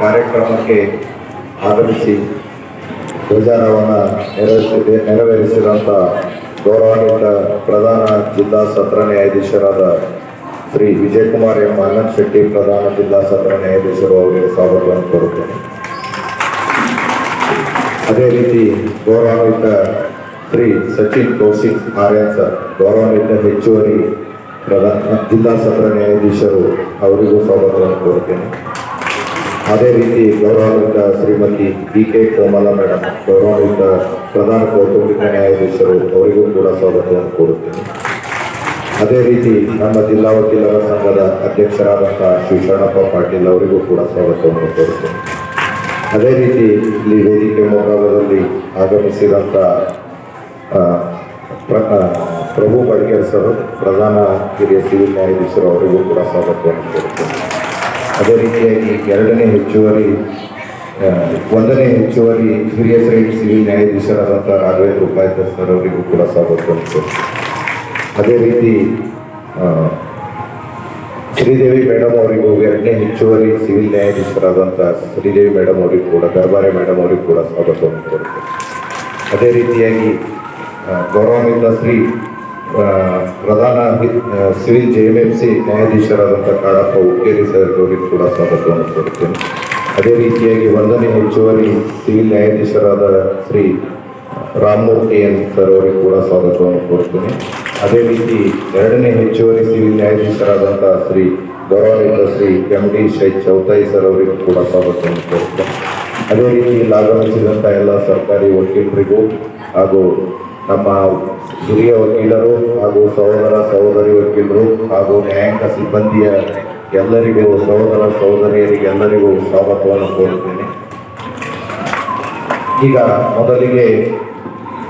ಕಾರ್ಯಕ್ರಮಕ್ಕೆ ಆಗಮಿಸಿ ಧ್ವಜಾರೋಹಣ ನೆರವೇರಿಸಿದಂಥ ಗೌರವಾನ್ವಿತ ಪ್ರಧಾನ ಜಿಲ್ಲಾ ಸತ್ರ ನ್ಯಾಯಾಧೀಶರಾದ ಶ್ರೀ ವಿಜಯಕುಮಾರ್ ಎಂ ಆನಂದ್ ಶೆಟ್ಟಿ, ಪ್ರಧಾನ ಜಿಲ್ಲಾ ಸತ್ರ ನ್ಯಾಯಾಧೀಶರು ಅವರಿಗೆ ಸ್ವಾಗತವನ್ನು ಕೋರುತ್ತೇನೆ. ಅದೇ ರೀತಿ ಗೌರವಾನ್ವಿತ ಶ್ರೀ ಸಚಿನ್ ಕೌಶಿಕ್ ಆರ್ಯನ್ ಸರ್, ಗೌರವಾನ್ವಿತ ಹೆಚ್ಚುವರಿ ಪ್ರಧಾನ ಜಿಲ್ಲಾ ಸತ್ರ ನ್ಯಾಯಾಧೀಶರು, ಅವರಿಗೂ ಸ್ವಾಗತವನ್ನು ಕೋರುತ್ತೇನೆ. ಅದೇ ರೀತಿ ಗೌರವಾನ್ವಿತ ಶ್ರೀಮತಿ ಡಿ.ಕೆ. ಕೋಮಲ ಮೇಡಮ್, ಗೌರವಾನ್ವಿತ ಪ್ರಧಾನ ಕೌಟುಂಬಿಕ ನ್ಯಾಯಾಧೀಶರು, ಅವರಿಗೂ ಕೂಡ ಸ್ವಾಗತವನ್ನು ಕೋರುತ್ತೇನೆ. ಅದೇ ರೀತಿ ನಮ್ಮ ಜಿಲ್ಲಾ ವಕೀಲರ ಸಂಘದ ಅಧ್ಯಕ್ಷರಾದಂಥ ಶ್ರೀ ಶರಣಪ್ಪ ಪಾಟೀಲ್, ಅವರಿಗೂ ಕೂಡ ಸ್ವಾಗತವನ್ನು ಕೋರುತ್ತೇನೆ. ಅದೇ ರೀತಿ ಇಲ್ಲಿ ವೇದಿಕೆ ಮುಂಭಾಗದಲ್ಲಿ ಆಗಮಿಸಿದಂಥ ಪ್ರಭು ಬಡ್ಗೇರ್ ಸರ್, ಪ್ರಧಾನ ಹಿರಿಯ ಸಿವಿಲ್ ನ್ಯಾಯಾಧೀಶರು, ಅವರಿಗೂ ಕೂಡ ಸ್ವಾಗತವನ್ನು ಕೋರುತ್ತೇನೆ. ಅದೇ ರೀತಿಯಾಗಿ ಒಂದನೇ ಹೆಚ್ಚುವರಿ ಹಿರಿಯ ಸಿವಿಲ್ ನ್ಯಾಯಾಧೀಶರಾದಂಥ ರಾಘವೇಂದ್ರ ಉಪಾಧ್ಯಾಯ ಸರ್, ಅವರಿಗೂ ಕೂಡ ಸ್ವಾಗತವನ್ನು ಕೋರುತ್ತೇನೆ. ಅದೇ ರೀತಿ ಶ್ರೀದೇವಿ ಮೇಡಮ್ ಅವರಿಗೂ, ಎರಡನೇ ಹೆಚ್ಚುವರಿ ಸಿವಿಲ್ ನ್ಯಾಯಾಧೀಶರಾದಂಥ ಶ್ರೀದೇವಿ ಮೇಡಮ್ ಅವರಿಗೂ ಕೂಡ, ಗರ್ಬಾರೆ ಮೇಡಮ್ ಅವರಿಗೂ ಕೂಡ ಸ್ವಾಗತವನ್ನು ಕೋರುತ್ತೇನೆ. ಅದೇ ರೀತಿಯಾಗಿ ಗೌರವಾನ್ವಿತ ಶ್ರೀ ಪ್ರಧಾನ ಸಿವಿಲ್ JMFC ನ್ಯಾಯಾಧೀಶರಾದಂಥ ಕಾಡಪ್ಪ ಉಕ್ಕೇರಿ ಸರ್, ಅವರಿಗೂ ಕೂಡ ಸ್ವಾಗತವನ್ನು ಕೋರುತ್ತೇನೆ. ಅದೇ ರೀತಿಯಾಗಿ ಒಂದನೇ ಹೆಚ್ಚುವರಿ ಸಿವಿಲ್ ನ್ಯಾಯಾಧೀಶರಾದ ಶ್ರೀ ರಾಮಮೂರ್ತಿ ಎನ್ ಸರ್, ಅವರಿಗೂ ಕೂಡ ಸ್ವಾಗತವನ್ನು ಕೋರುತ್ತೇನೆ. ಅದೇ ರೀತಿ ಎರಡನೇ ಹೆಚ್ಚುವರಿ ಸಿವಿಲ್ ನ್ಯಾಯಾಧೀಶರಾದಂಥ ಶ್ರೀ ಗೌರವಾನ್ವಿತ ಶ್ರೀ MD ಚೌತಾಯಿ ಸರ್, ಅವರಿಗೂ ಕೂಡ ಸ್ವಾಗತವನ್ನು ಕೋರುತ್ತೇನೆ. ಅದೇ ರೀತಿ ಆಗಮಿಸಿದಂಥ ಎಲ್ಲ ಸರ್ಕಾರಿ ವಕೀಲರಿಗೂ ಹಾಗೂ ನಮ್ಮ ಹಿರಿಯ ವಕೀಲರು ಹಾಗೂ ಸಹೋದರಿ ವಕೀಲರು ಹಾಗೂ ನ್ಯಾಯಾಂಗ ಸಿಬ್ಬಂದಿಯ ಎಲ್ಲರಿಗೂ, ಸಹೋದರ ಸಹೋದರಿಯರಿಗೆ ಎಲ್ಲರಿಗೂ ಸ್ವಾಗತವನ್ನು ಕೋರುತ್ತೇನೆ. ಈಗ ಮೊದಲಿಗೆ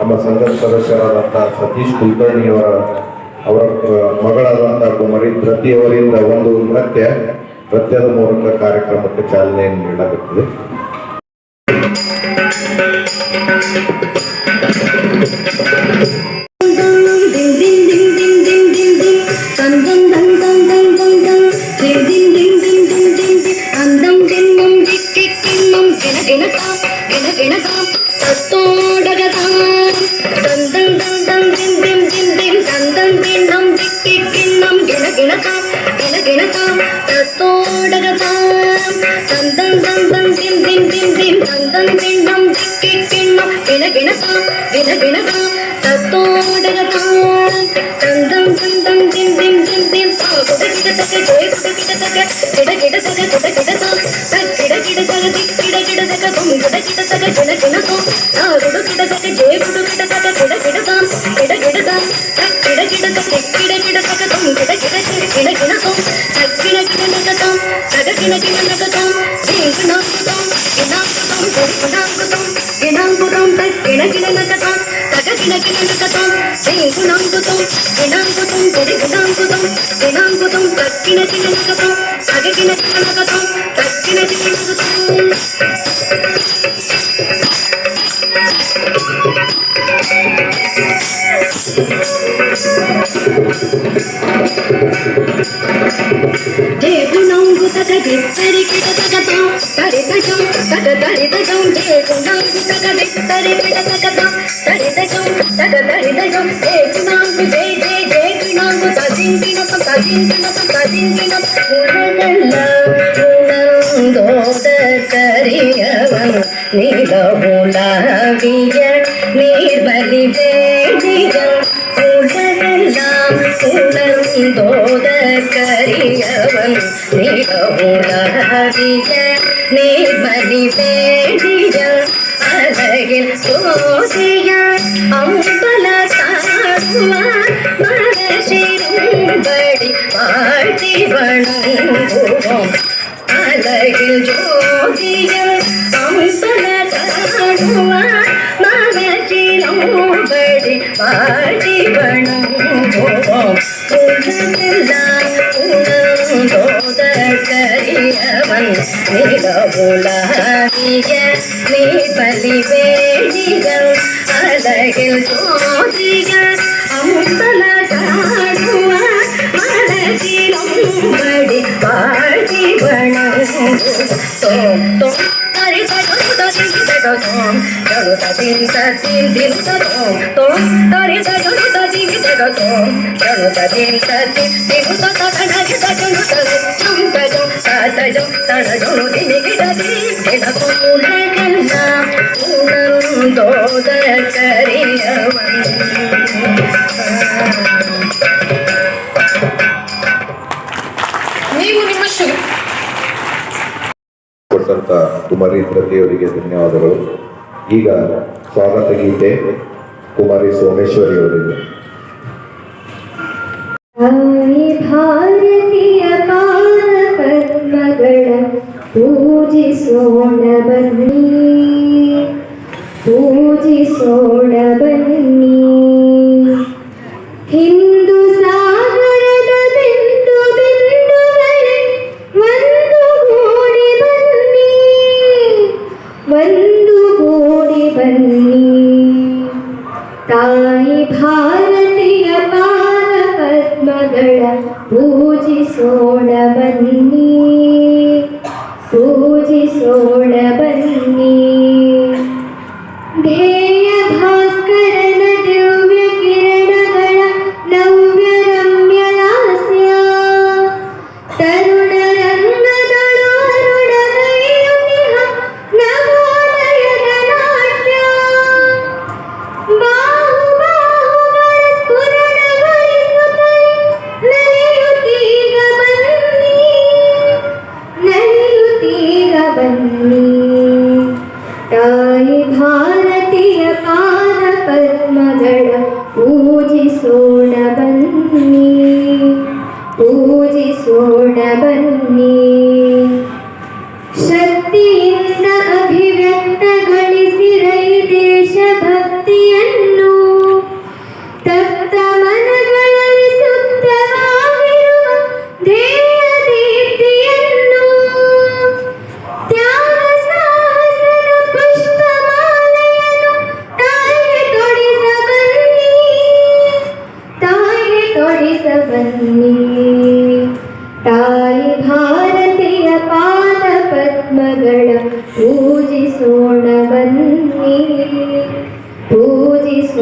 ನಮ್ಮ ಸಂಘದ ಸದಸ್ಯರಾದಂಥ ಸತೀಶ್ ಕುಲಕರ್ಣಿಯವರ ಮಗಳಾದಂಥ ಕುಮಾರಿ ಧೃತಿಯವರಿಂದ ಒಂದು ನೃತ್ಯದ ಮೂಲಕ ಕಾರ್ಯಕ್ರಮಕ್ಕೆ ಚಾಲನೆಯನ್ನು ನೀಡಲಾಗುತ್ತದೆ. ಕುಮಾರಿ ಪ್ರತಿಯವರಿಗೆ ಧನ್ಯವಾದಗಳು. ಈಗ ಸ್ವಾಗತ ಗೀತೆ ಕುಮಾರಿ ಸೋಮೇಶ್ವರಿ ಅವರಿಗೆ. ಭಾರತೀಯ ಪಾದ ಪದ್ಮಗಳ ಪೂಜಿಸೋಣ ಬನ್ನಿ, ಪೂಜಿಸೋಣ ಬನ್ನಿ. ಹಿಂದೂ ಸಾಗರದ ಬಿಂದು ಬಿಂದುಗಳೇ ಒಂದು ಗೂಡಿ ಬನ್ನಿ, ಒಂದು ಗೂಡಿ ಬನ್ನಿ. ತಾಯಿ ಭಾರತೀಯ ಪಾದ ಪದ್ಮಗಳ ಪೂಜಿಸೋಣ ಬನ್ನಿ, ಪೂಜಿಸೋಣ ಬನ್ನಿ. ಧ್ಯೇಯ ಭಾಸ್ಕರನ ದಿವ್ಯ ಕಿರಣಗಳ ನವ್ಯ ರಮ್ಯ ಲಾಸ್ಯ, ತರುಣ ರಂಗದಳು ಅರುಣಗೈಯುತಿಹ ನವೋದಯದ ನಾಟ್ಯ. ಬಾಹು ಬಾಹುಗಳ ಸ್ಫುರಣಗೊಳಿಸುತ್ತಲೇ ನಡೆಯುತ್ತೀಗ ಬನ್ನಿ,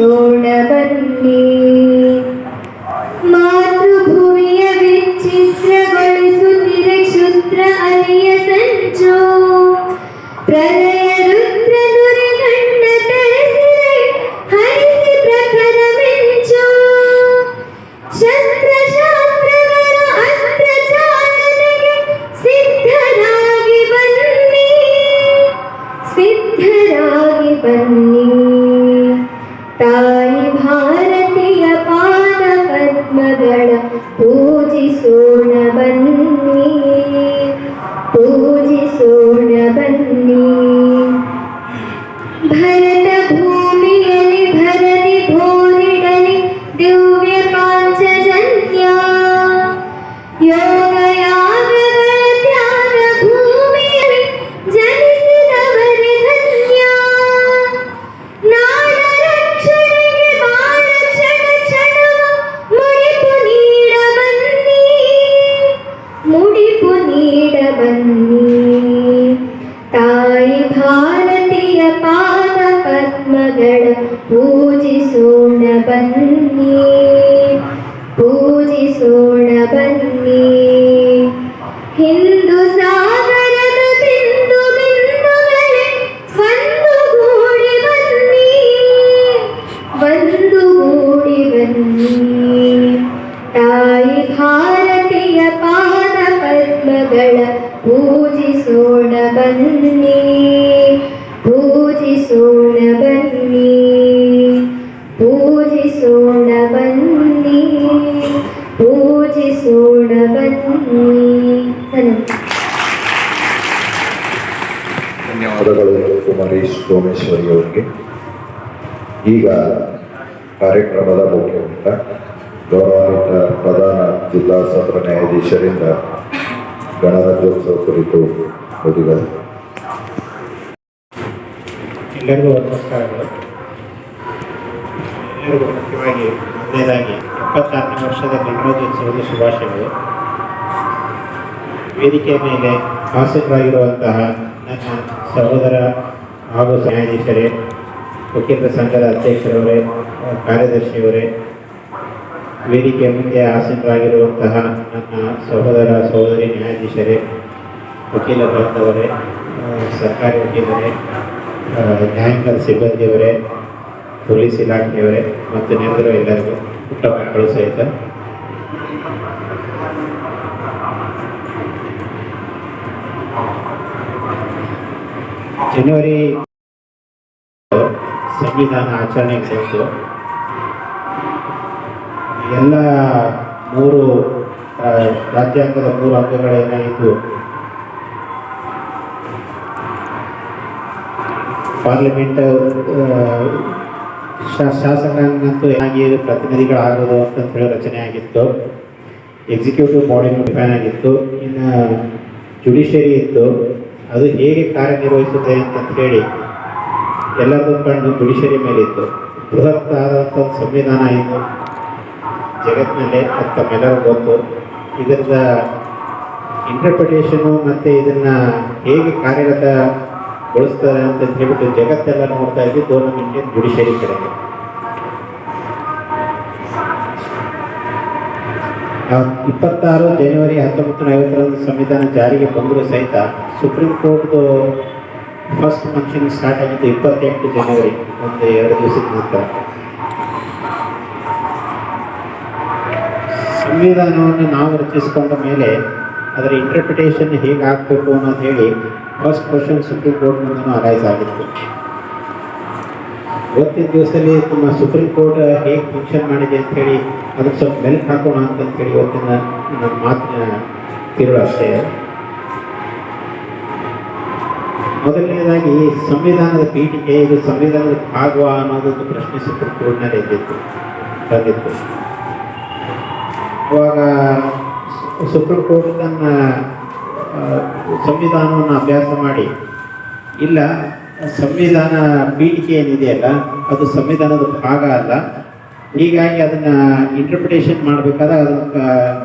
ಪೂಜಿಸೋಣ ಬನ್ನಿ. ಮಾತೃಭೂಮಿಯ ವಿಚಿತ್ರಗೊಳಿಸುತ್ತಿರೆ ಕ್ಷುದ್ರ ಅಲಿಯ ಸಂಚು. ಪ್ರಲಯ ರುದ್ರ ನುರಿಗಣ್ಣ ತರಿಸಿರೆ ಹರಿಸಿ ಪ್ರಖರ ಮಿಂಚು. ಶಸ್ತ್ರಶಾಸ್ತ್ರಗಳ ಅಸ್ತ್ರ ಚಾಲನೆಗೆ ಸಿದ್ಧರಾಗಿ ಬನ್ನಿ, ಸಿದ್ಧರಾಗಿ ಬನ್ನಿ. ತಾಯಿ ಭಾರತೀಯ ಪಾದ ಪದ್ಮಗಳ ಪೂಜಿಸೋಣ ಬನ್ನಿ, ಪೂಜಿಸೋಣ ಬನ್ನಿ. ಭರತ ಭೂಮಿಯಲ್ಲಿ ಭರತಿ ಭೋರಿಡಲಿ ದಿವ್ಯ ಪಾಂಚಜನ್ಯ. ಯೋಗ ಯಾಗಗಳ ತ್ಯಾಗ ಭೂಮಿಯಲ್ಲಿ ಜನಿಸಿದವರೇ ಧನ್ಯ. ನಾಡ ರಕ್ಷಣೆಗೆ ಬಾಣ ಕ್ಷಣ ಕ್ಷಣವ ಮುಡಿಪು ನೀಡ ಬನ್ನಿ, ಮುಡಿಪು ನೀಡ ಬನ್ನಿ. ತಾಯಿ ಭಾರತೀಯ ಪಾದ ಪದ್ಮಗಳ ಪೂಜಿಸೋಣ ಬನ್ನಿ, ಪೂಜಿಸೋಣ ಬನ್ನಿ. ಹಿಂದೂ ಸಾಗರದ ಬಿಂದು ಬಿಂದುಗಳೇ ಒಂದುಗೂಡಿ ಬನ್ನಿ, ಒಂದುಗೂಡಿ ಬನ್ನಿ. ತಾಯಿ ಭಾರತೀಯ ಪಾದ ಪದ್ಮಗಳ ಪೂಜಿಸೋಣ ಬನ್ನಿ, ಪೂಜಿಸೋಣ ಬನ್ನಿ, ಪೂಜಿಸೋಣ ಬನ್ನಿ, ಪೂಜಿಸೋಣ ಬನ್ನಿ. ಧನ್ಯವಾದಗಳು ಕುಮಾರೀಶ್ ಸೋಮೇಶ್ವರಿ ಅವರಿಗೆ. ಈಗ ಕಾರ್ಯಕ್ರಮದ ಮುಖ್ಯಾಂಶ ಗೌರವಾನ್ವಿತ ಪ್ರಧಾನ ಜಿಲ್ಲಾ ಸತ್ರ ನ್ಯಾಯಾಧೀಶರಿಂದ ಗಣರಾಜ್ಯೋತ್ಸವ ಕುರಿತು ನುಡಿದರು. ಎಲ್ಲರಿಗೂ ನಮಸ್ಕಾರಗಳು. ಎಲ್ಲರಿಗೂ ಮುಖ್ಯವಾಗಿ ಮೊದಲನೇದಾಗಿ 76ನೇ ವರ್ಷದ ಗಣರಾಜ್ಯೋತ್ಸವದ ಶುಭಾಶಯಗಳು. ವೇದಿಕೆಯ ಮೇಲೆ ಆಸಕ್ತರಾಗಿರುವಂತಹ ನನ್ನ ಸಹೋದರ ಹಾಗೂ ನ್ಯಾಯಾಧೀಶರೇ, ವಕೀಲರ ಸಂಘದ ಅಧ್ಯಕ್ಷರವರೇ, ಕಾರ್ಯದರ್ಶಿಯವರೇ, ವೇದಿಕೆಯ ಮುಂದೆ ಆಸೀನರಾಗಿರುವಂತಹ ನನ್ನ ಸಹೋದರ ಸಹೋದರಿ ನ್ಯಾಯಾಧೀಶರೇ, ವಕೀಲ ಬಾಂಧವರೇ, ಸರ್ಕಾರಿ ವಕೀಲರೇ, ನ್ಯಾಯಾಂಗದ ಸಿಬ್ಬಂದಿಯವರೇ, ಪೊಲೀಸ್ ಇಲಾಖೆಯವರೇ ಮತ್ತು ನೆರೆದಿರೋ ಎಲ್ಲರಿಗೂ, ಪುಟ್ಟ ಮಕ್ಕಳು ಸಹಿತ ಜನವರಿ ಸಂವಿಧಾನ ಆಚರಣೆಗೆ ಬಂತು. ಎಲ್ಲ 3 ರಾಜ್ಯಾಂಗದ 3 ಅಂಗಗಳೇನಾಯಿತು, ಪಾರ್ಲಿಮೆಂಟ್ ಶಾಸಕಾಂಗಂತೂ ಏನಾಗಿ ಪ್ರತಿನಿಧಿಗಳಾಗೋದು ಅಂತ ಹೇಳಿ ರಚನೆ ಆಗಿತ್ತು. ಎಕ್ಸಿಕ್ಯೂಟಿವ್ ಬಾಡಿನೂ ಡಿಫೈನ್ ಆಗಿತ್ತು. ಇನ್ನು ಜುಡಿಷಿಯರಿ ಇತ್ತು, ಅದು ಹೇಗೆ ಕಾರ್ಯನಿರ್ವಹಿಸುತ್ತೆ ಅಂತ ಹೇಳಿ ಎಲ್ಲರಿಗೂ ಕಣ್ಣು ಜುಡಿಷಿಯರಿ ಮೇಲಿತ್ತು. ಬೃಹತ್ ಆದಂಥ ಸಂವಿಧಾನ ಇದು ಜಗತ್ತಿನಲ್ಲೇ, ಅದು ತಮ್ಮೆಲ್ಲರೂ ಗೊತ್ತು. ಇದರದ ಇಂಟರ್ಪ್ರಿಟೇಷನು ಮತ್ತು ಇದನ್ನು ಹೇಗೆ ಕಾರ್ಯಗತಗೊಳಿಸ್ತಾರೆ ಅಂತ ಹೇಳ್ಬಿಟ್ಟು ಜಗತ್ತೆಲ್ಲ ನೋಡ್ತಾ ಇದ್ದಿದ್ದು ನಮ್ಮ ಇಂಡಿಯನ್ ಜುಡಿಷಿಯರಿ ಕಡೆಗೆ. 26 ಜನವರಿ 1950 ಸಂವಿಧಾನ ಜಾರಿಗೆ ಬಂದರೂ ಸಹಿತ ಸುಪ್ರೀಂ ಕೋರ್ಟ್ದು ಫಸ್ಟ್ ಫಂಕ್ಷನ್ ಸ್ಟಾರ್ಟ್ ಆಗಿದ್ದು 28 ಜನವರಿ, 1-2 ದಿವಸದ ನಂತರ. ಸಂವಿಧಾನವನ್ನು ನಾವು ರಚಿಸಿಕೊಂಡ ಮೇಲೆ ಅದರ ಇಂಟರ್ಪ್ರಿಟೇಷನ್ ಹೇಗೆ ಆಗಬೇಕು ಅನ್ನೋದು ಹೇಳಿ ಫಸ್ಟ್ ಕ್ವಶನ್ ಸುಪ್ರೀಂ ಕೋರ್ಟ್ ಮುಂದೆನೂ ಅರೈಸ್ ಆಗಿತ್ತು. ಇವತ್ತಿನ ದಿವಸದಲ್ಲಿ ನಮ್ಮ ಸುಪ್ರೀಂ ಕೋರ್ಟ್ ಹೇಗೆ ಫಂಕ್ಷನ್ ಮಾಡಿದೆ ಅಂತ ಹೇಳಿ ಅದಕ್ಕೆ ಸ್ವಲ್ಪ ಬೆಲ್ಟ್ ಹಾಕೋಣ ಅಂತಂತೇಳಿ ಇವತ್ತಿನ ನಮ್ಮ ಮಾತಿನ ತಿರುಳು ಅಷ್ಟೇ. ಮೊದಲನೇದಾಗಿ ಸಂವಿಧಾನದ ಪೀಠಿಕೆ, ಇದು ಸಂವಿಧಾನದ ಭಾಗವ ಅನ್ನೋದೊಂದು ಪ್ರಶ್ನೆ ಸುಪ್ರೀಂ ಕೋರ್ಟ್ನಲ್ಲಿ ಬಂದಿತ್ತು. ಅವಾಗ ಸುಪ್ರೀಂ ಕೋರ್ಟ್ ತನ್ನ ಸಂವಿಧಾನವನ್ನು ಅಭ್ಯಾಸ ಮಾಡಿ, ಇಲ್ಲ, ಸಂವಿಧಾನ ಪೀಠಿಕೆ ಏನಿದೆಯಲ್ಲ ಅದು ಸಂವಿಧಾನದ ಭಾಗ ಅಲ್ಲ, ಹೀಗಾಗಿ ಅದನ್ನು ಇಂಟರ್ಪ್ರಿಟೇಷನ್ ಮಾಡಬೇಕಾದ್ರೆ ಅದನ್ನು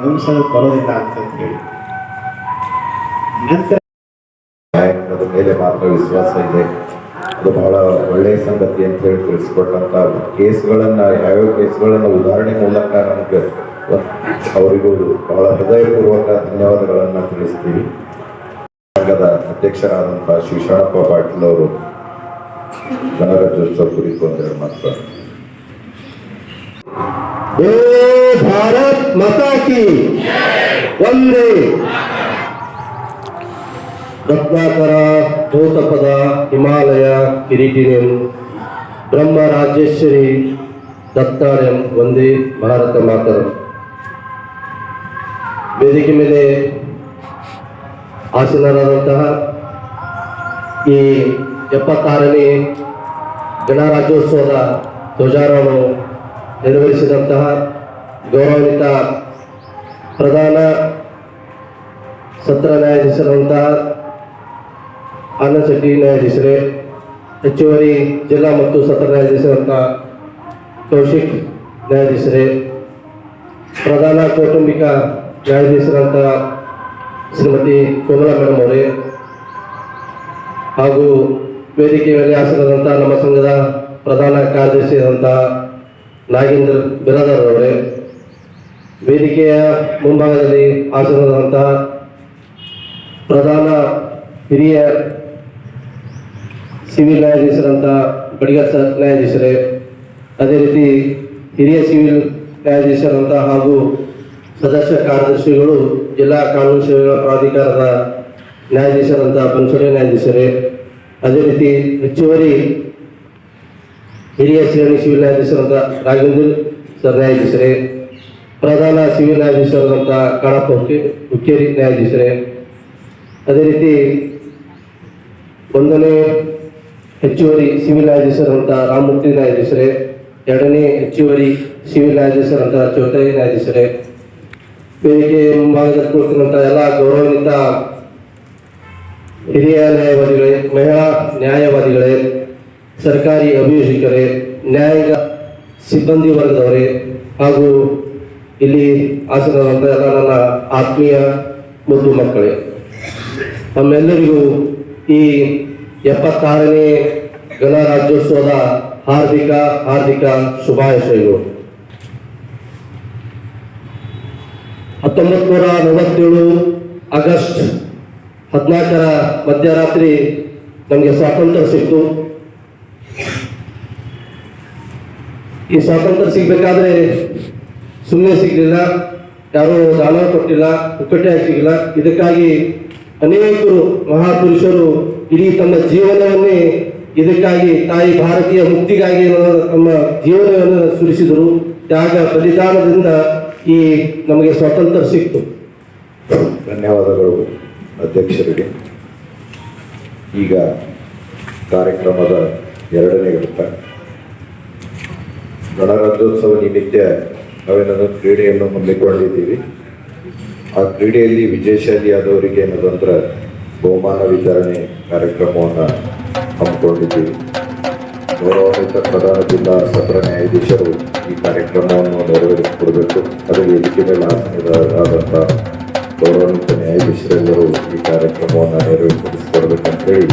ಗಮನಿಸೋದಕ್ಕೆ ಬರೋದಿಲ್ಲ ಅಂತ ಹೇಳಿ ನಂತರ ನ್ಯಾಯಾಂಗದ ಮೇಲೆ ಮಾತ್ರ ವಿಶ್ವಾಸ ಇದೆ, ಅದು ಬಹಳ ಒಳ್ಳೆಯ ಸಂಗತಿ ಅಂತ ಹೇಳಿ ತಿಳಿಸ್ಕೊಟ್ಟಂಥ ಕೇಸ್ಗಳನ್ನು ಯಾವ್ಯಾವ ಕೇಸ್ಗಳನ್ನು ಉದಾಹರಣೆ ಮೂಲಕ ನಮಗೆ ಅವರಿಗೂ ಬಹಳ ಹೃದಯಪೂರ್ವಕ ಧನ್ಯವಾದಗಳನ್ನು ತಿಳಿಸ್ತೀವಿ. ಸಂಘದ ಅಧ್ಯಕ್ಷರಾದಂಥ ಶಿವಶರಣಪ್ಪ ಪಾಟೀಲ್ ಅವರು ಗಣರಾಜ್ಯೋತ್ಸವ ಕುರಿತು ಒಂದೆರಡು ಮಾತು. ಭಾರತ್ ಮಾತಾ ಕಿ ವಂದೇ. ರತ್ನಾಕರ ಧೋತಪದ ಹಿಮಾಲಯ ಕಿರೀಟಿನಿಯಂ ಬ್ರಹ್ಮ ರಾಜೇಶ್ವರಿ ದತ್ತಾರ್ಯಂ ವಂದೇ ಭಾರತ ಮಾತರಂ. ವೇದಿಕೆ ಮೇಲೆ ಆಸೀನರಾದಂತಹ ಈ 76ನೇ ಗಣರಾಜ್ಯೋತ್ಸವದ ಧ್ವಜಾರೋಹಣ ನೆರವೇರಿಸಿದಂತಹ ಗೌರವಾನ್ವಿತ ಪ್ರಧಾನ ಸತ್ರ ನ್ಯಾಯಾಧೀಶರಾದಂತಹ ಆನಂದ್ ಶೆಟ್ಟಿ ನ್ಯಾಯಾಧೀಶರೇ, ಹೆಚ್ಚುವರಿ ಜಿಲ್ಲಾ ಮತ್ತು ಸತ್ರ ನ್ಯಾಯಾಧೀಶರಾದಂತಹ ಕೌಶಿಕ್ ನ್ಯಾಯಾಧೀಶರೇ, ಪ್ರಧಾನ ಕೌಟುಂಬಿಕ ನ್ಯಾಯಾಧೀಶರಾದಂತಹ ಶ್ರೀಮತಿ ಕೋಮಲಾ ಮೇಡಮ್ ಅವರೇ, ಹಾಗೂ ವೇದಿಕೆ ಮೇಲೆ ಆಸೀನರಾದಂತಹ ನಮ್ಮ ಸಂಘದ ಪ್ರಧಾನ ಕಾರ್ಯದರ್ಶಿಯಾದಂತಹ ನಾಗೇಂದ್ರ ಬಿರಾದರ್ ಅವರೇ, ವೇದಿಕೆಯ ಮುಂಭಾಗದಲ್ಲಿ ಆಸೀನರಾದಂತಹ ಪ್ರಧಾನ ಹಿರಿಯ ಸಿವಿಲ್ ನ್ಯಾಯಾಧೀಶರಂತಹ ಬಡಿಗರ್ ನ್ಯಾಯಾಧೀಶರೇ, ಅದೇ ರೀತಿ ಹಿರಿಯ ಸಿವಿಲ್ ನ್ಯಾಯಾಧೀಶರಂತಹ ಹಾಗೂ ಸದಸ್ಯ ಕಾರ್ಯದರ್ಶಿಗಳು, ಜಿಲ್ಲಾ ಕಾನೂನು ಸೇವೆಗಳ ಪ್ರಾಧಿಕಾರದ ನ್ಯಾಯಾಧೀಶರಂತಹ ಬನ್ಸೊಡೆ ನ್ಯಾಯಾಧೀಶರೇ, ಅದೇ ರೀತಿ ಹೆಚ್ಚುವರಿ ಹಿರಿಯ ಶ್ರೇಣಿ ಸಿವಿಲ್ ನ್ಯಾಯಾಧೀಶರಂತಹ ರಾಘವೇಂದ್ರ ಸರ್ ನ್ಯಾಯಾಧೀಶರೇ, ಪ್ರಧಾನ ಸಿವಿಲ್ ನ್ಯಾಯಾಧೀಶರಾದಂತಹ ಕಾಳಪ್ಪ ಹುಕ್ಕೇರಿ ನ್ಯಾಯಾಧೀಶರೇ, ಅದೇ ರೀತಿ 1ನೇ ಹೆಚ್ಚುವರಿ ಸಿವಿಲ್ ನ್ಯಾಯಾಧೀಶರಾದಂತಹ ರಾಮಮೂರ್ತಿ ನ್ಯಾಯಾಧೀಶರೇ, 2ನೇ ಹೆಚ್ಚುವರಿ ಸಿವಿಲ್ ನ್ಯಾಯಾಧೀಶರಾದಂತಹ ಚೌಟೈ ನ್ಯಾಯಾಧೀಶರೇ, ವೇದಿಕೆ ಮುಂಭಾಗದಲ್ಲಿ ಕುಳಿತಿರುವಂತಹ ಎಲ್ಲ ಗೌರವಾನ್ವಿತ ಹಿರಿಯ ನ್ಯಾಯವಾದಿಗಳೇ, ಮಹಿಳಾ ನ್ಯಾಯವಾದಿಗಳೇ, ಸರ್ಕಾರಿ ಅಭಿಯೋಜಕರೇ, ನ್ಯಾಯಾಂಗ ಸಿಬ್ಬಂದಿ ವರ್ಗದವರೇ, ಹಾಗೂ ಇಲ್ಲಿ ಆಸೀನರಾದಂತಹ ಎಲ್ಲ ನನ್ನ ಆತ್ಮೀಯ ಮುದ್ದು ಮಕ್ಕಳೇ, ನಮ್ಮೆಲ್ಲರಿಗೂ ಈ 76ನೇ ಗಣರಾಜ್ಯೋತ್ಸವದ ಹಾರ್ದಿಕ ಶುಭಾಶಯಗಳು. 1947 ಆಗಸ್ಟ್ 14ರ ಮಧ್ಯರಾತ್ರಿ ನಮಗೆ ಸ್ವಾತಂತ್ರ್ಯ ಸಿಕ್ತು. ಈ ಸ್ವಾತಂತ್ರ್ಯ ಸಿಗಬೇಕಾದ್ರೆ ಸುಮ್ಮನೆ ಸಿಗಲಿಲ್ಲ, ಯಾರೂ ದಾನ ಕೊಟ್ಟಿಲ್ಲ, ಪುಕ್ಕಟೆಯಾಗಿ ಸಿಗಲಿಲ್ಲ. ಇದಕ್ಕಾಗಿ ಅನೇಕರು ಮಹಾಪುರುಷರು ಇಡೀ ತಮ್ಮ ಜೀವನವನ್ನೇ ಇದಕ್ಕಾಗಿ ತಾಯಿ ಭಾರತೀಯ ಮುಕ್ತಿಗಾಗಿ ತಮ್ಮ ಜೀವನವನ್ನು ಸುರಿಸಿದರು. ತ್ಯಾಗ ಬಲಿದಾನದಿಂದ ಈ ನಮಗೆ ಸ್ವಾತಂತ್ರ್ಯ ಸಿಕ್ತು. ಧನ್ಯವಾದಗಳು ಅಧ್ಯಕ್ಷರಿಗೆ. ಈಗ ಕಾರ್ಯಕ್ರಮದ 2ನೇ ಘಟ್ಟ ಗಣರಾಜ್ಯೋತ್ಸವ ನಿಮಿತ್ತ ನಾವೇನಾದರೂ ಕ್ರೀಡೆಯನ್ನು ಹಮ್ಮಿಕೊಂಡಿದ್ದೀವಿ. ಆ ಕ್ರೀಡೆಯಲ್ಲಿ ವಿಜಯಶಾಲಿಯಾದವರಿಗೆ ಏನದಂದ್ರೆ ಬಹುಮಾನ ವಿತರಣೆ ಕಾರ್ಯಕ್ರಮವನ್ನು ಹಮ್ಮಿಕೊಂಡಿದ್ದೀವಿ. ಗೌರವಾನ್ವಿತ ಪ್ರಧಾನ ಜಿಲ್ಲಾ ಸತ್ರ ನ್ಯಾಯಾಧೀಶರು ಈ ಕಾರ್ಯಕ್ರಮವನ್ನು ನೆರವೇರಿಸಿಕೊಡಬೇಕು. ಅದು ವೇದಿಕೆ ಮೇಲೆ ಆಸೀನರಾದಂಥ ಗೌರವಾನ್ವಿತ ನ್ಯಾಯಾಧೀಶರೆಲ್ಲರೂ ಈ ಕಾರ್ಯಕ್ರಮವನ್ನು ನೆರವೇರಿಸಿಕೊಡಬೇಕಂತೇಳಿ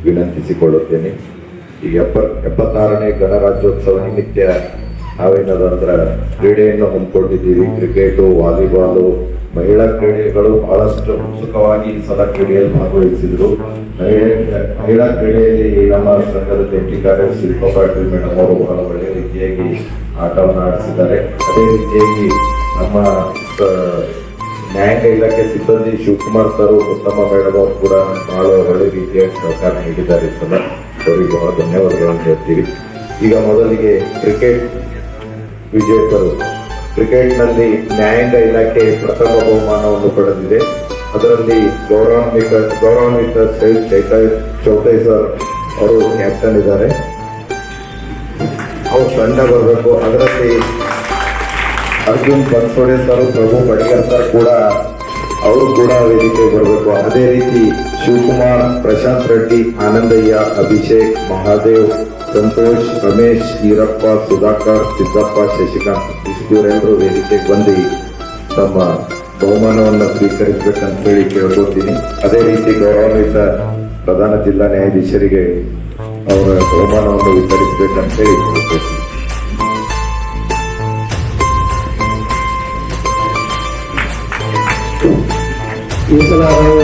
ವಿನಂತಿಸಿಕೊಳ್ಳುತ್ತೇನೆ. ಈ 76ನೇ ಗಣರಾಜ್ಯೋತ್ಸವ ನಿಮಿತ್ತ ನಾವೇನದಂದ್ರೆ ಕ್ರೀಡೆಯನ್ನು ಹಮ್ಮಿಕೊಂಡಿದ್ದೀವಿ. ಕ್ರಿಕೆಟು, ವಾಲಿಬಾಲು, ಮಹಿಳಾ ಕ್ರೀಡೆಗಳು ಬಹಳಷ್ಟು ಉತ್ಸುಕವಾಗಿ ಈ ಸಲ ಕ್ರೀಡೆಯಲ್ಲಿ ಭಾಗವಹಿಸಿದರು. ಮಹಿಳಾ ಕ್ರೀಡೆಯಲ್ಲಿ ನಮ್ಮ ಸಂಘದ ಜಂಟಿ ಕಾರ್ಯದರ್ಶಿ ಶಿಲ್ಪಾ ಪಾಟೀಲ್ ಮೇಡಮ್ ಅವರು ಬಹಳ ಒಳ್ಳೆಯ ರೀತಿಯಾಗಿ ಆಟವನ್ನು ಆಡಿಸಿದ್ದಾರೆ. ಅದೇ ರೀತಿಯಾಗಿ ನಮ್ಮ ನ್ಯಾಯಾಂಗ ಇಲಾಖೆ ಸಿಬ್ಬಂದಿ ಶಿವಕುಮಾರ್ ಸರ್, ಉತ್ತಮ ಮೇಡಮ್ ಅವರು ಕೂಡ ಬಹಳ ಒಳ್ಳೆ ರೀತಿಯಾಗಿ ಸಹಕಾರ ನೀಡಿದ್ದಾರೆ. ಸಲ ಅವರಿಗೆ ಬಹಳ ಧನ್ಯವಾದಗಳನ್ನು ಹೇಳ್ತೀವಿ. ಈಗ ಮೊದಲಿಗೆ ಕ್ರಿಕೆಟ್ ವಿಜೇತರು. ಕ್ರಿಕೆಟ್ನಲ್ಲಿ ನ್ಯಾಯಾಂಗ ಇಲಾಖೆ ಪ್ರಥಮ ಬಹುಮಾನವನ್ನು ಪಡೆದಿದೆ. ಅದರಲ್ಲಿ ಗೌರವಾನ್ವಿತ ಚೌಟೈ ಸರ್ ಅವರು ಕ್ಯಾಪ್ಟನ್ ಇದ್ದಾರೆ. ಅವರು ತಂಡ ಬರಬೇಕು. ಅದರಲ್ಲಿ ಅರ್ಜುನ್ ಬನ್ಸೋಡೆ ಸರ್, ಪ್ರಭು ಬಡಿಗರ್ ಸರ್ ಕೂಡ ಅವರು ಕೂಡ ವೇದಿಕೆ ಬರಬೇಕು. ಅದೇ ರೀತಿ ಶಿವಕುಮಾರ್, ಪ್ರಶಾಂತ್ ರೆಡ್ಡಿ, ಆನಂದಯ್ಯ, ಅಭಿಷೇಕ್, ಮಹಾದೇವ್, ಸಂತೋಷ್, ರಮೇಶ್, ಈರಪ್ಪ, ಸುಧಾಕರ್, ಸಿದ್ದಪ್ಪ, ಶಶಿಕಾಂತ್ ಇವರೆಲ್ಲರೂ ವೇದಿಕೆಗೆ ಬಂದು ತಮ್ಮ ಬಹುಮಾನವನ್ನು ಸ್ವೀಕರಿಸಬೇಕಂತ ಹೇಳಿ ಕೇಳ್ಕೊತೀನಿ. ಅದೇ ರೀತಿ ಗೌರವಾನ್ವಿತ ಪ್ರಧಾನ ಜಿಲ್ಲಾ ನ್ಯಾಯಾಧೀಶರಿಗೆ ಅವರ ಬಹುಮಾನವನ್ನು ವಿತರಿಸಬೇಕಂತೇಳಿ ಕೋರುತ್ತೇನೆ. ಈ ಸಲ ನಾವು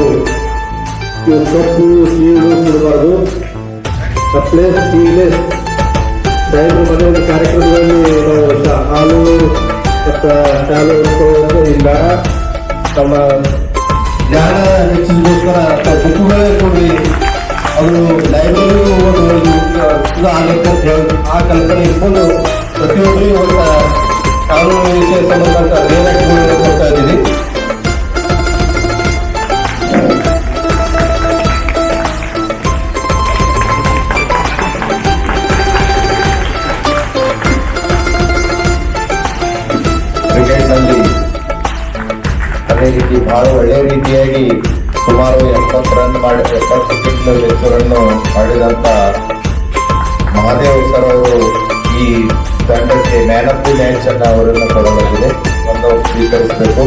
ಇವು ಕಪ್ಪು ಸೀಳು ಕೊಡಬಾರ್ದು. ಕಪ್ಲೆ ಸೀಲೆ ಸಾಹೇಬ್ರ ಮನೆಯ ಕಾರ್ಯಕ್ರಮಗಳಲ್ಲಿ ನಾವು ಹಾಲು ಮತ್ತು ಶಾಲೆ ಇಲ್ಲ. ತಮ್ಮ ಜ್ಞಾನ ಹೆಚ್ಚಿಸೋಸ್ಕರ ಬುಕ್ಗಳೇ ಕೊಡಿ. ಅವರು ಲೈಬ್ರರಿ ಓದುವುದು ಆ ಕಲ್ಪನೆ ಇಟ್ಕೊಂಡು ಪ್ರತಿಯೊಬ್ಬರಿಗೂ ಒಂದು ಕಾನೂನು ವಿಷಯ ಸಂಬಂಧಪಟ್ಟ ರಿಯಾಕ್ಟ್ಗಳನ್ನು ಕೊಡ್ತಾ ಇದ್ದೀವಿ. ಕ್ರಿಕೆಟ್ನಲ್ಲಿ ಅದೇ ರೀತಿ ಬಹಳ ಒಳ್ಳೆಯ ರೀತಿಯಾಗಿ ಸುಮಾರು 70 ರನ್ ಮಾಡಿ 70 ಹೆಚ್ಚು ರನ್ನು ಮಾಡಿದಂಥ ಮಹಾದೇವ್ ಸರ್ ಅವರು ಈ ತಂಡಕ್ಕೆ ಮ್ಯಾನ್ ಆಫ್ ದಿ ಮ್ಯಾಚ್ ಅನ್ನು ಅವರನ್ನು ಕೊಡಲಾಗಿದೆ. ಒಂದು ಸ್ವೀಕರಿಸಬೇಕು.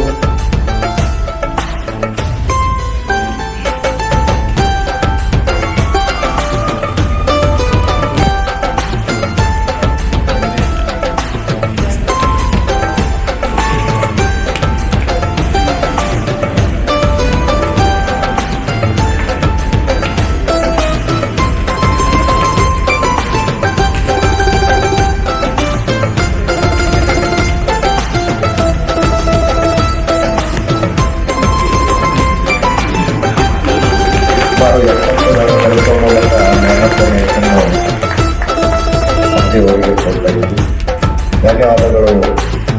ಸುಮಾರು 70 ರನ್ ಗಳಿಸುವ ಮೂಲಕ ಮ್ಯಾನ್ ಆಫ್ ದಿ ಮ್ಯಾಚ್ ಅನ್ನು ಅವರಿಗೆ ಕೊಡ್ತಾ ಇದ್ದು ಧನ್ಯವಾದಗಳು.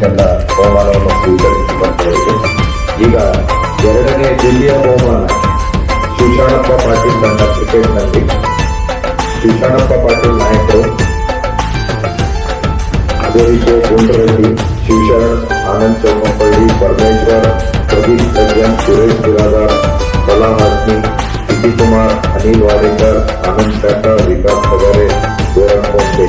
ಎಲ್ಲ ಬಹುಮಾನವನ್ನು ಸ್ವೀಕರಿಸಿಕೊಂಡವರಿಗೆ ಈಗ ಎರಡನೇ ಜಿಲ್ಲೆಯ ಬಹುಮಾನ ಶಿವಶರಣಪ್ಪ ಪಾಟೀಲ್ ತಂಡ ಕ್ರಿಕೆಟ್ನಲ್ಲಿ ಶಿವಶರಣಪ್ಪ ಪಾಟೀಲ್ ನಾಯಕರು, ಅದೇ ರೀತಿ ಗುಂಡ್ರೆಡ್ಡಿ, ಶಿವಶರಣ್, ಆನಂದ್ ಚೌಮಪಳ್ಳಿ, ಪರಮೇಶ್ವರ್, ಪ್ರದೀಪ್ ಸಜ್ಜನ್, ಸುರೇಶ್ ಬಿರಾದಾರ್, ಕಲಾ ಹಾಸ್ನಿ, ಕಿಟಿ ಕುಮಾರ್, ಅನಿಲ್ ವಾರೇಕರ್, ಆನಂದ್ ಕಾಕ, ವಿಕಾಸ್ ಸಗರೆ, ಗೋರಖ್ ಕೊಂಡೆ.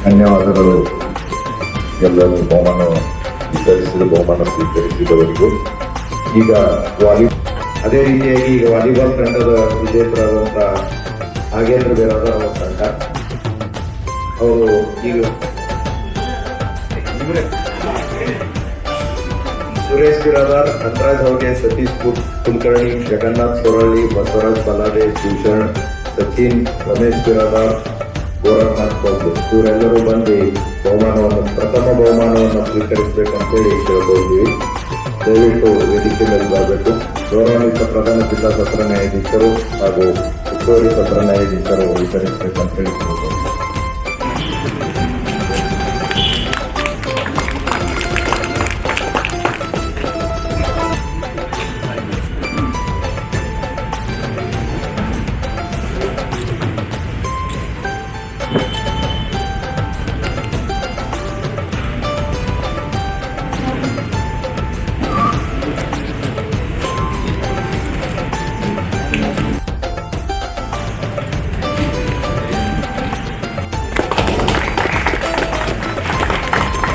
ಧನ್ಯವಾದಗಳು ಎಲ್ಲರೂ ಬಹುಮಾನ ಸ್ವೀಕರಿಸಿದವರಿಗೂ. ಈಗ ಅದೇ ರೀತಿಯಾಗಿ ಈಗ ವಾಲಿಬಾಲ್ ತಂಡದ ವಿಜೇತರಾದಂಥ ನಾಗೇಂದ್ರ ಬೇರಾದರ್ ಅವರ ತಂಡ ಅವರು ಈಗ ಸುರೇಶ್ ಬಿರಾದಾರ್, ಧನರಾಜ್ ಹೌಗೆ, ಸತೀಶ್ ಕುಲಕರ್ಣಿ, ಜಗನ್ನಾಥ್ ಸೊರಳ್ಳಿ, ಬಸವರಾಜ್ ಬಲಾದೆ, ಶಿವಶರಣ್, ಸಚಿನ್, ರಮೇಶ್ ಬಿರಾದಾರ್, ಗೋರಖನಾಥ್ ಕೊಂಡೆ ಇವರೆಲ್ಲರೂ ಬಂದು ಪ್ರಥಮ ಬಹುಮಾನವನ್ನು ಸ್ವೀಕರಿಸಬೇಕಂತೇಳಿ ಕೇಳ್ಕೊಳ್ತೀವಿ. ದಯವಿಟ್ಟು ವೇದಿಕೆ ಮೇಲೆ ಬರಬೇಕು. ಗೌರವಾನ್ವಿತ ಪ್ರಧಾನ ಜಿಲ್ಲಾ ಸತ್ರ ನ್ಯಾಯಾಧೀಶರು ಹಾಗೂ ಹೆಚ್ಚುವರಿ ಸತ್ರ ನ್ಯಾಯಾಧೀಶರು ವಿತರಿಸಬೇಕಂತೇಳಿ ಕೇಳ್ಕೊಳ್ತೀವಿ.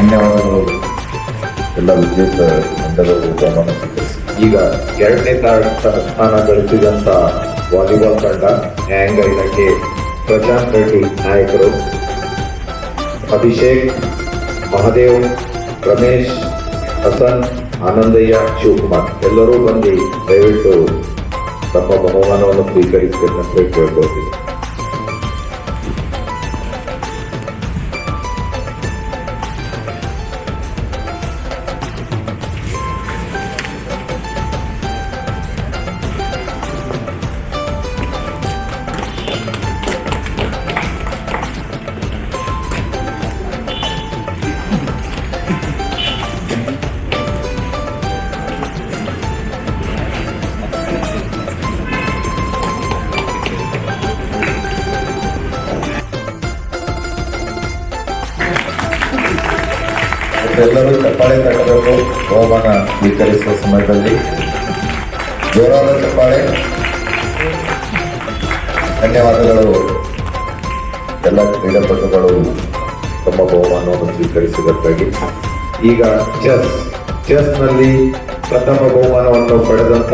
ಧನ್ಯವಾದಗಳು. ಎಲ್ಲ ವಿಜೇತ ತಂಡಗಳು ಬಹುಮಾನ ಸ್ವೀಕರಿಸಿದ್ದಾರೆ. ಈಗ ಎರಡನೇ ಸ್ಥಾನ ಗಳಿಸಿದಂಥ ವಾಲಿಬಾಲ್ ತಂಡ ನ್ಯಾಯಾಂಗಕ್ಕೆ ಪ್ರಶಾಂತ್ ರೆಡ್ಡಿ ನಾಯಕರು, ಅಭಿಷೇಕ್, ಮಹದೇವ್, ರಮೇಶ್, ಹಸನ್, ಆನಂದಯ್ಯ, ಶಿವಕುಮಾರ್ ಎಲ್ಲರೂ ಬಂದು ದಯವಿಟ್ಟು ತಮ್ಮ ಬಹುಮಾನವನ್ನು ಸ್ವೀಕರಿಸಬೇಕಂತ ಕೇಳ್ಕೊಳ್ತೀನಿ. ಎಲ್ಲರೂ ಚಪ್ಪಾಳೆ ತಟ್ಟಬೇಕು. ಬಹುಮಾನ ಸ್ವೀಕರಿಸುವ ಸಮಯದಲ್ಲಿ ಜೋರಾದ ಚಪ್ಪಾಳೆ. ಧನ್ಯವಾದಗಳು. ಎಲ್ಲ ಕ್ರೀಡಾಪಟುಗಳು ತಮ್ಮ ಬಹುಮಾನವನ್ನು ಸ್ವೀಕರಿಸಿದ್ದಕ್ಕಾಗಿ. ಈಗ ಚೆಸ್ನಲ್ಲಿ ಪ್ರಥಮ ಬಹುಮಾನವನ್ನು ಪಡೆದಂತ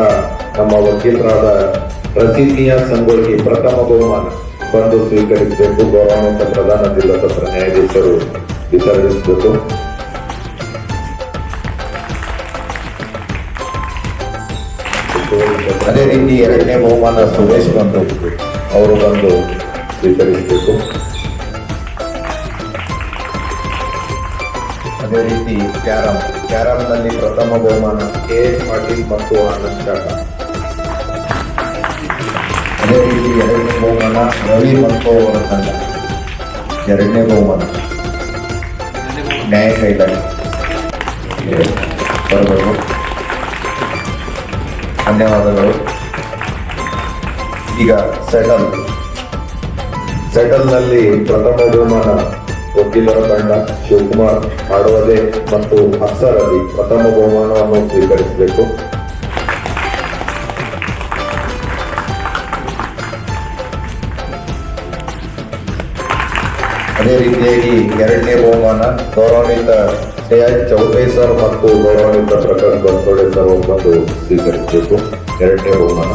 ನಮ್ಮ ವಕೀಲರಾದ ಪ್ರಸಿದ್ಧಿಯ ಸಂಗೋಳಿಗೆ ಪ್ರಥಮ ಬಹುಮಾನ ಬಂದು ಸ್ವೀಕರಿಸಬೇಕು. ಗೌರವಾನ್ವಿತ ಪ್ರಧಾನ ಜಿಲ್ಲಾ ಸತ್ರ ನ್ಯಾಯಾಧೀಶರು ವಿತರಿಸಬೇಕು. ಅದೇ ರೀತಿ ಎರಡನೇ ಬಹುಮಾನ ಸುರೇಶ್ ಬಂದು ಅವರು ಬಂದು ಸ್ವೀಕರಿಸಬೇಕು. ಅದೇ ರೀತಿ ಕ್ಯಾರಮ್ನಲ್ಲಿ ಪ್ರಥಮ ಬಹುಮಾನ KS ಪಾಟೀಲ್ ಮತ್ತು ಆನಂದ್ ಶಾಖ. ಅದೇ ರೀತಿ ಎರಡನೇ ಬಹುಮಾನ ರವಿ ಮತ್ತು ಅವರ ತಂಡ. ಎರಡನೇ ಬಹುಮಾನ ನ್ಯಾಯ ಕೈಲಾಗಿ ಬರಬೇಕು. ಧನ್ಯವಾದಗಳು. ಈಗ ಸೆಟಲ್ನಲ್ಲಿ ಪ್ರಥಮ ಬಹುಮಾನ ವಕೀಲರ ತಂಡ ಶಿವಕುಮಾರ್, ಆಡವದೆ ಮತ್ತು ಅಕ್ಸರ್ ಅಲಿ ಪ್ರಥಮ ಬಹುಮಾನವನ್ನು ಸ್ವೀಕರಿಸಬೇಕು. ಅದೇ ರೀತಿಯಾಗಿ ಎರಡನೇ ಬಹುಮಾನ ಗೌರವಾನ್ವಿತ ಶ್ರೇಯಾಜ್ ಚೌಟೆ ಸರ್ ಮತ್ತು ಗೌರವಾನ್ವಿತ ಪ್ರಕಾಶ್ ಬರ್ತೋಡೆ ಸರ್ ಬಂದು ಸ್ವೀಕರಿಸಬೇಕು. ಎರಡನೇ ಬಹುಮಾನ.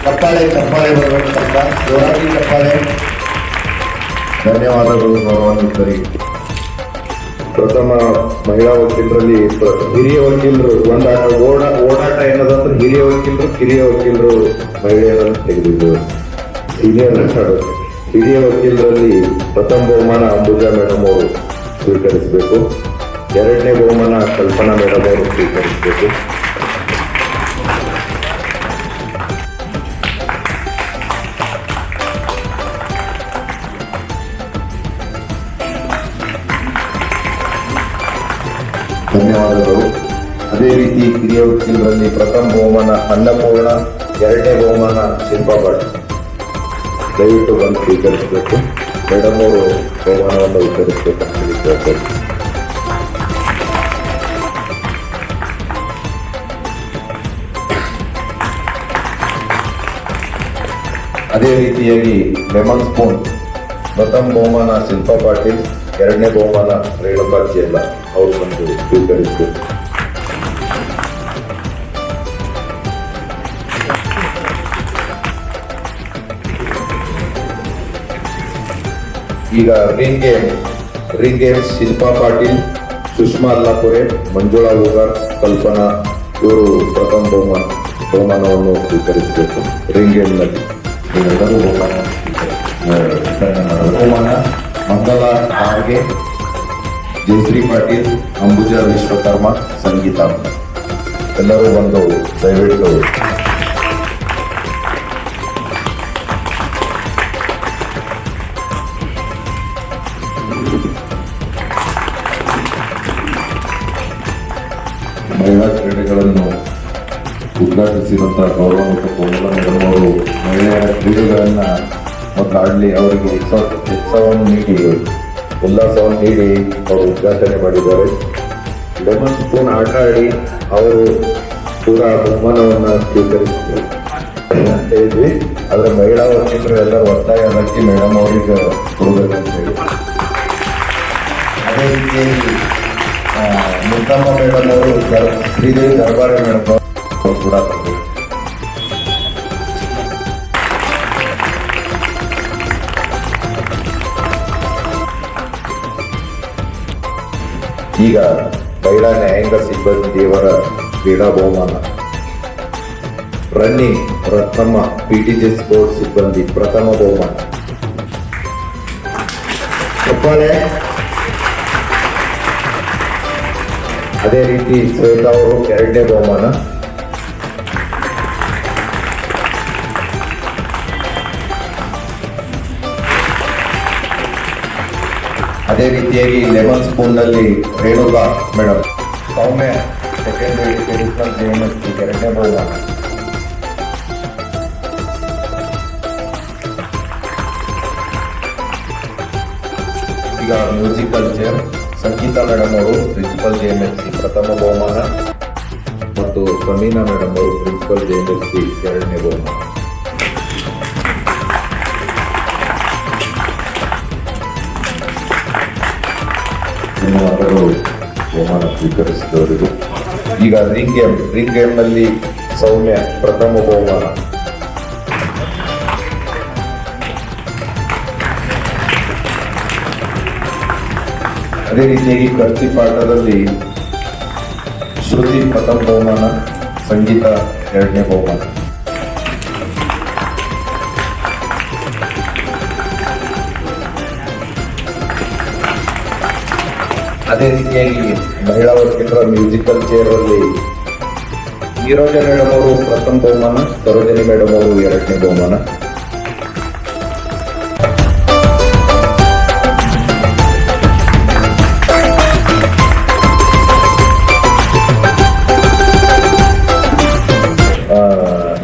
ಚಪ್ಪಾಳೆ ಬರಬೇಕು. ಜೋರಾಗಿ ಚಪ್ಪಾಳೆ. ಧನ್ಯವಾದಗಳು ಗೌರವಾನ್ವಿತರಿಗೆ. ಪ್ರಥಮ ಮಹಿಳಾ ವಕೀಲರಲ್ಲಿ ಹಿರಿಯ ವಕೀಲರು ಓಡಾಟ ಏನದಂದ್ರೆ ಹಿರಿಯ ವಕೀಲರು ಕಿರಿಯ ವಕೀಲರು ಮಹಿಳೆಯರನ್ನು ತೆಗೆದಿದ್ದರು. ಹಿರಿಯ ವಕೀಲರಲ್ಲಿ ಪ್ರಥಮ ಬಹುಮಾನ ಅಂಬುಜಾ ಮೇಡಮ್ ಅವರು ಸ್ವೀಕರಿಸಬೇಕು. ಎರಡನೇ ಬಹುಮಾನ ಕಲ್ಪನಾ ಮೇಡಮ್ ಅವರು ಸ್ವೀಕರಿಸಬೇಕು. ಧನ್ಯವಾದಗಳು. ಅದೇ ರೀತಿ ಕಿರಿಯ ವಕೀಲರಲ್ಲಿ ಪ್ರಥಮ ಬಹುಮಾನ ಅನ್ನಪೂರ್ಣ, ಎರಡನೇ ಬಹುಮಾನ ಶಿಲ್ಪಾ ಭಟ್. ದಯವಿಟ್ಟು ಬಂದು ಸ್ವೀಕರಿಸಬೇಕು. ಮೇಡಮ್ ಅವರು ಬಹುಮಾನವನ್ನು ವಿತರಿಸಬೇಕಂತ ಕೇಳ್ತಾರೆ. ಅದೇ ರೀತಿಯಾಗಿ ಲೆಮನ್ ಸ್ಪೂನ್ ಪ್ರಥಮ ಬಹುಮಾನ ಶಿಲ್ಪಾ ಪಾಟೀಲ್, ಎರಡನೇ ಬಹುಮಾನ ರೇಣುಕಾ ಚೇಲ ಅವರು ಬಂದು ಸ್ವೀಕರಿಸಬೇಕು. ಈಗ ರಿಂಗ್ ಗೇಮ್ಸ್ ಶಿಲ್ಪಾ ಪಾಟೀಲ್, ಸುಷ್ಮಾ ಅಲ್ಲಾಪುರೆ, ಮಂಜುಳಾ ಹೂಗಾರ್, ಕಲ್ಪನಾ ಇವರು ಪ್ರಥಮ ಬಹುಮಾನವನ್ನು ಸ್ವೀಕರಿಸಬೇಕು. ರಿಂಗ್ ಗೇಮ್ನಲ್ಲಿ ನೀವೆಲ್ಲರೂ ಬಹುಮಾನ ಮಂಗಲ ಆರ್ಗೆ, ಜಯಶ್ರೀ ಪಾಟೀಲ್, ಅಂಬುಜಾ ವಿಶ್ವಕರ್ಮ, ಸಂಗೀತಾ ಎಲ್ಲರೂ ಬಂದು ದಯವಿಟ್ಟು ಮಹಿಳಾ ಕ್ರೀಡೆಗಳನ್ನು ಉದ್ಘಾಟಿಸಿದಂತಹ ಗೌರವಾನ್ವಿತ ಕೋಮಲ ಮೇಡಮ್ ಅವರು ಮಹಿಳೆಯರ ಕ್ರೀಡೆಗಳನ್ನು ಮತ್ತು ಆಡಲಿ ಅವರಿಗೆ ಉಲ್ಲಾಸವನ್ನು ನೀಡಿ ಅವರು ಉದ್ಘಾಟನೆ ಮಾಡಿದ್ದಾರೆ. ಲೆಮನ್ ಸ್ಪೂನ್ ಆಟ ಆಡಿ ಅವರು ಪೂರಾ ಬಹುಮಾನವನ್ನು ಸ್ವೀಕರಿಸಿದ್ರು ಅಂತ ಇದ್ವಿ. ಆದ್ರೆ ಮಹಿಳಾ ವಕೀಲರು ಎಲ್ಲ ಒತ್ತಾಯ ಹಾಕಿ ಮೇಡಮ್ ಅವ್ರಿಗೆ ಕೊಡಬೇಕಂತ ಹೇಳಿ. ಅದೇ ರೀತಿಯಾಗಿ ಮುದ್ದಮ್ಮ ಮೇಡಮ್ ಅವರು ಶ್ರೀದೇವಿ ದರ್ಬಾರಿ ಮೇಡಮ್ ಅವರು ಕೂಡ ಬಂದರು. ಈಗ ಮಹಿಳಾ ನ್ಯಾಯಾಂಗ ಸಿಬ್ಬಂದಿಯವರ ಕ್ರೀಡಾ ಬಹುಮಾನ ರನ್ನಿಂಗ್ ರತ್ನಮ್ಮ PTJ ಸ್ಪೋರ್ಟ್ಸ್ ಸಿಬ್ಬಂದಿ ಪ್ರಥಮ ಬಹುಮಾನ. ಚಪ್ಪಾಳೆ. ಅದೇ ರೀತಿ ಶ್ವೇತಾ ಅವರು 2ನೇ ಬಹುಮಾನ. ಅದೇ ರೀತಿಯಾಗಿ ಲೆಮನ್ ಸ್ಪೂನ್ ನಲ್ಲಿ ರೇಣುಕಾ ಮೇಡಮ್, ಸೌಮ್ಯ ಸೆಕೆಂಡರಿ ಟ್ರೆಡಿಷನಲ್ JMS 2ನೇ ಬಹುಮಾನ. ಈಗ ಮ್ಯೂಸಿಕಲ್ ಚೇರ್ ಸಂಗೀತಾ ಮೇಡಮ್ ಅವರು ಪ್ರಿನ್ಸಿಪಲ್ JMSC ಪ್ರಥಮ ಬಹುಮಾನ ಮತ್ತು ಸಮೀನಾ ಮೇಡಮ್ ಅವರು ಪ್ರಿನ್ಸಿಪಲ್ JMSC 2ನೇ ಬಹುಮಾನ. ಧನ್ಯವಾದಗಳು ಬಹುಮಾನ ಸ್ವೀಕರಿಸಿದವರಿಗೂ. ಈಗ ರಿಂಗ್ ಗೇಮ್ ನಲ್ಲಿ ಸೌಮ್ಯ ಪ್ರಥಮ ಬಹುಮಾನ. ಅದೇ ರೀತಿಯಾಗಿ ಕರ್ಚಿ ಪಾಠದಲ್ಲಿ ಶ್ರುತಿ ಪ್ರಥಮ ಬಹುಮಾನ, ಸಂಗೀತ 2ನೇ ಬಹುಮಾನ. ಅದೇ ರೀತಿಯಾಗಿ ಮಹಿಳಾ ವಕೀಲರ ಮ್ಯೂಸಿಕಲ್ ಚೇರ್ ಅಲ್ಲಿ ನೀರೋಜ ಮೇಡಮ್ ಅವರು ಪ್ರಥಮ ಬಹುಮಾನ, ಸರೋಜಿನಿ ಮೇಡಮ್ ಅವರು 2ನೇ ಬಹುಮಾನ.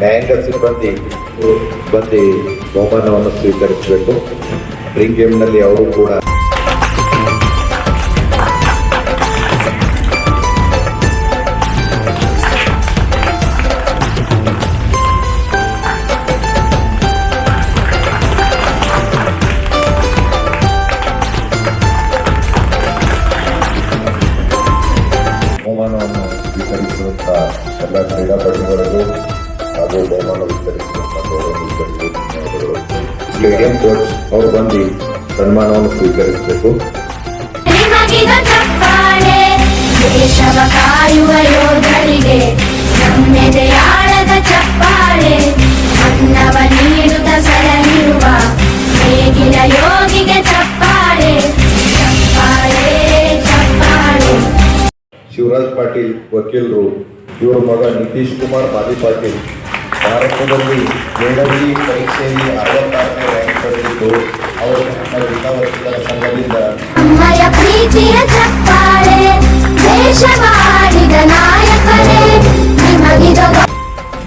ನ್ಯಾಯಾಂಗ ಸಿಬ್ಬಂದಿ ಬಹುಮಾನವನ್ನು ಸ್ವೀಕರಿಸಬೇಕು. ರಿಂಗ್ ಗೇಮ್ ನಲ್ಲಿ ಅವರು ಕೂಡ ಬಹುಮಾನವನ್ನು ಸ್ವೀಕರಿಸುವಂತ ಎಲ್ಲ ಕ್ರೀಡಾಪಟುಗಳಿಗೂ ಹಾಗೂ ಬಹುಮಾನ ವಿತರಿಸುವಂತ ಗೌರವಾನ್ವಿತರಿಗೂ ಸ್ಟೇಡಿಯಂ ಕೋಚ್ ಅವರು ಬಂದು ಸನ್ಮಾನವನ್ನು ಸ್ವೀಕರಿಸಬೇಕು. ದೇಶವ ಕಾಯುವ ಯೋಧರಿಗೆ ನಮ್ಮೆದೆಯಾಳದ ಚಪ್ಪಾಳೆ, ಅನ್ನವ ನೀಡುತ್ತ ಸಲಹಿರುವ ನೇಗಿಲ ಯೋಗಿಗೆ ಚಪ್ಪಾಳೆ, ಚಪ್ಪಾಳೆ ಚಪ್ಪಾಳೆ. ಶಿವರಾಜ್ ಪಾಟೀಲ್ ವಕೀಲರು, ಇವರ ಮಗ ನಿತೀಶ್ ಕುಮಾರ್ ಮಾದಿ ಪಾಟೀಲ್ ಭಾರತದಲ್ಲಿ ಮೇಡವಿ ಪರೀಕ್ಷೆಯಲ್ಲಿ 66ನೇ ರ್ಯಾಂಕ್ ಪಡೆದಿದ್ದು ಅವರು ಜಿಲ್ಲಾ ವಕೀಲರ ಸಂಘದಿಂದ ಅಮ್ಮಯ ಪ್ರೀತಿಯ ಚಪ್ಪಾಳೆ, ದೇಶವಾಡಿದ ನಾಯಕರೇ ನಿಮಗಿದ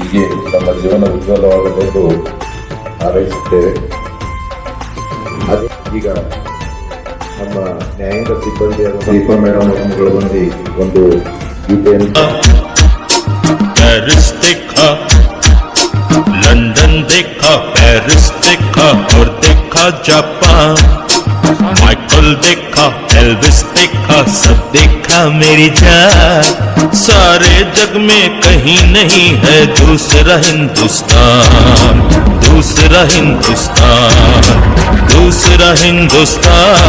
ಹೀಗೆ ತಮ್ಮ ಜೀವನ ಉಜ್ವಲವಾಗಲೆಂದು ಹಾರೈಸುತ್ತೇವೆ. ಅದೇ ಈಗ ನಮ್ಮ ನ್ಯಾಯಾಂಗ ಸಿಬ್ಬಂದಿಯಾದ ದೀಪಾ ಮೇಡಮ್ ಅವರುಗಳು ಬಂದು ಒಂದು ಗೀತೆಯನ್ನು पेरिस देखा, लंदन देखा, पेरिस देखा और देखा जापान, माइकल देखा, एल्विस देखा, सब देखा मेरी जान। सारे जग में कहीं नहीं है दूसरा हिंदुस्तान, दूसरा हिंदुस्तान, दूसरा हिंदुस्तान।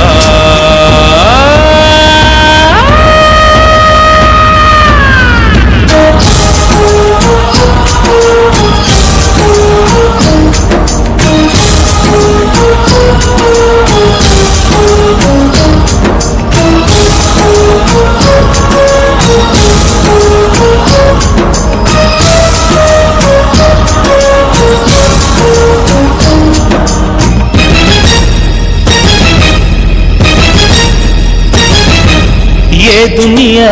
ये दुनिया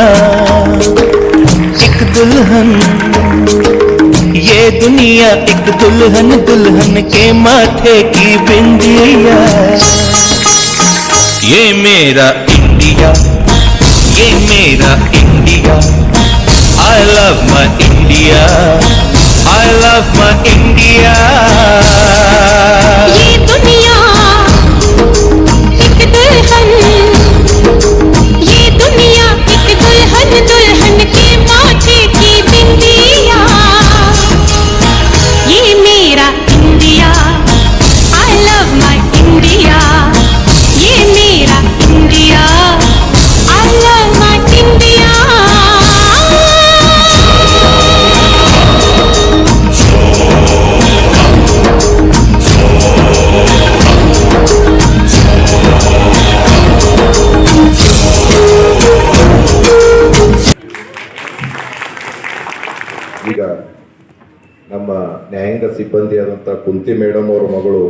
एक दुल्हन, ये दुनिया एक दुल्हन, दुल्हन के माथे की बिंदिया। ये मेरा इंडिया, ये मेरा India, I love my India, I love my India. ये दुनिया एक दुल्हन, ये दुनिया एक दुल्हन, दुल्हन के माथे की बिंदिया। ये मेरा India, I love my India. ये मेरा India, I love my India. ಈಗ ನಮ್ಮ ನ್ಯಾಯಾಂಗ ಸಿಬ್ಬಂದಿಯಾದಂಥ ಕುಂತಿ ಮೇಡಮ್ ಅವರ ಮಗಳು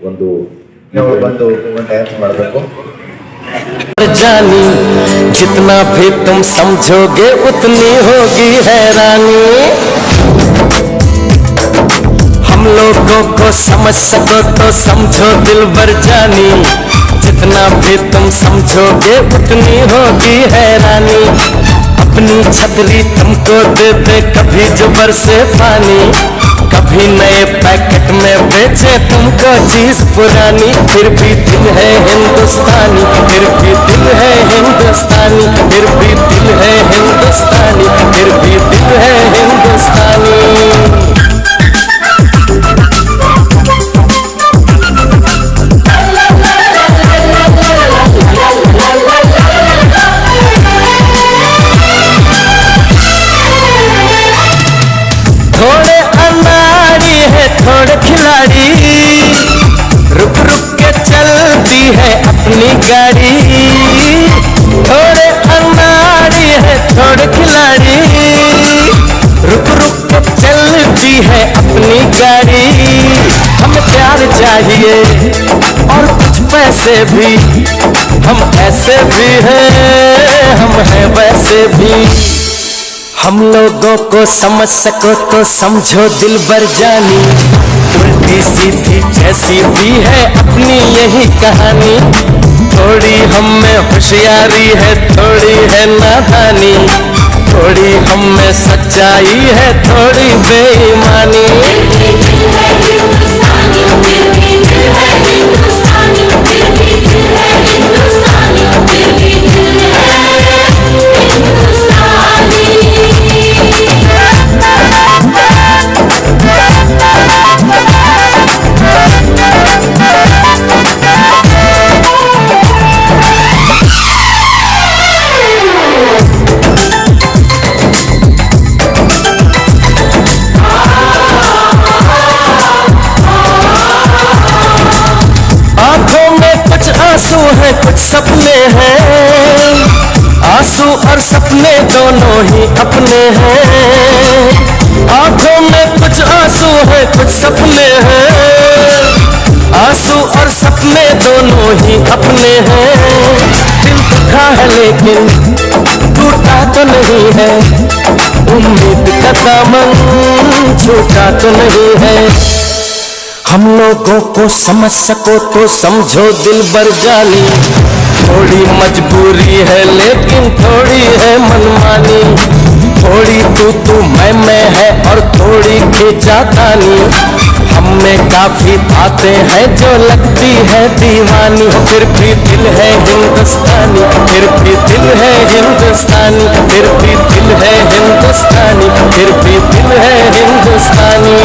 ಒಂದು ಬಂದು ಒಂದು ಡ್ಯಾನ್ಸ್ ಮಾಡಬೇಕು. जानी जितना भी तुम समझोगे उतनी होगी हैरानी। हम लोगों को समझ सको तो समझो दिलबर जानी, जितना भी तुम समझोगे उतनी होगी हैरानी। अपनी छतरी तुमको दे दे कभी जो बरसे पानी, कभी नए पैकेट में बेचे तुमको चीज पुरानी। फिर भी दिल है हिंदुस्तानी, फिर भी दिल है हिंदुस्तानी, फिर भी दिल है हिंदुस्तानी, फिर भी दिल है हिंदुस्तानी। थोड़े अनाड़ी है थोड़े खिलाड़ी, रुक रुक के चलती है अपनी गाड़ी। थोड़े अनाड़ी है थोड़े खिलाड़ी, रुक रुक के चलती है अपनी गाड़ी। हमें प्यार चाहिए और कुछ पैसे भी, हम ऐसे भी हैं हम हैं वैसे भी। हम लोगों को समझ सको तो समझो दिलबर जानी, उल्टी सीधी जैसी भी है अपनी यही कहानी। थोड़ी हम में होशियारी है थोड़ी है नादानी, थोड़ी हम में सच्चाई है थोड़ी बेईमानी। आंखों में कुछ आंसू है कुछ सपने हैं, आंसू और सपने दोनों ही अपने हैं। आंखों में कुछ आंसू है कुछ सपने हैं, आंसू और सपने दोनों ही अपने हैं। दिल दुखा है लेकिन टूटा तो नहीं है, उम्मीद का दामन छूटा तो नहीं है। हम लोगों को समझ सको तो समझो दिलबर जानी, थोड़ी मजबूरी है लेकिन थोड़ी है मनमानी। थोड़ी तू मैं है और थोड़ी खींचातानी, हम में काफी बातें हैं जो लगती है दीवानी। फिर भी दिल है हिंदुस्तानी, फिर भी दिल है हिंदुस्तानी, फिर भी दिल है हिंदुस्तानी, फिर भी दिल है हिंदुस्तानी।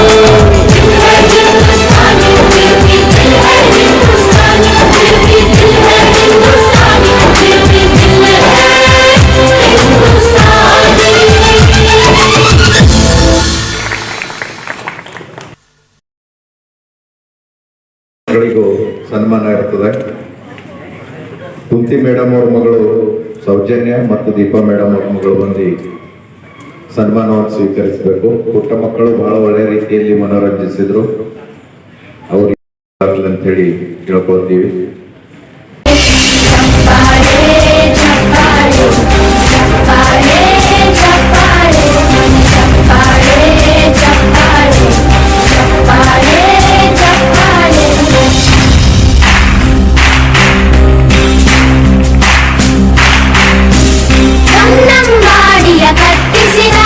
ಗಳಿಗೂ ಸನ್ಮಾನ ಇರ್ತದೆ. ಕುಂತಿ ಮೇಡಮ್ ಅವ್ರ ಮಗಳು ಸೌಜನ್ಯ ಮತ್ತು ದೀಪಾ ಮೇಡಮ್ ಅವ್ರ ಮಗಳು ಬಂದು ಸನ್ಮಾನವನ್ನು ಸ್ವೀಕರಿಸಬೇಕು. ಪುಟ್ಟ ಮಕ್ಕಳು ಬಹಳ ಒಳ್ಳೆಯ ರೀತಿಯಲ್ಲಿ ಮನೋರಂಜಿಸಿದ್ರು, ಅವ್ರಿಗೆ ಅಂತ ಹೇಳಿ ಕೇಳ್ಕೊಳ್ತೀವಿ. ಕನ್ನಂಬಾಡಿಯ ಕಟ್ಟಿಸಿದ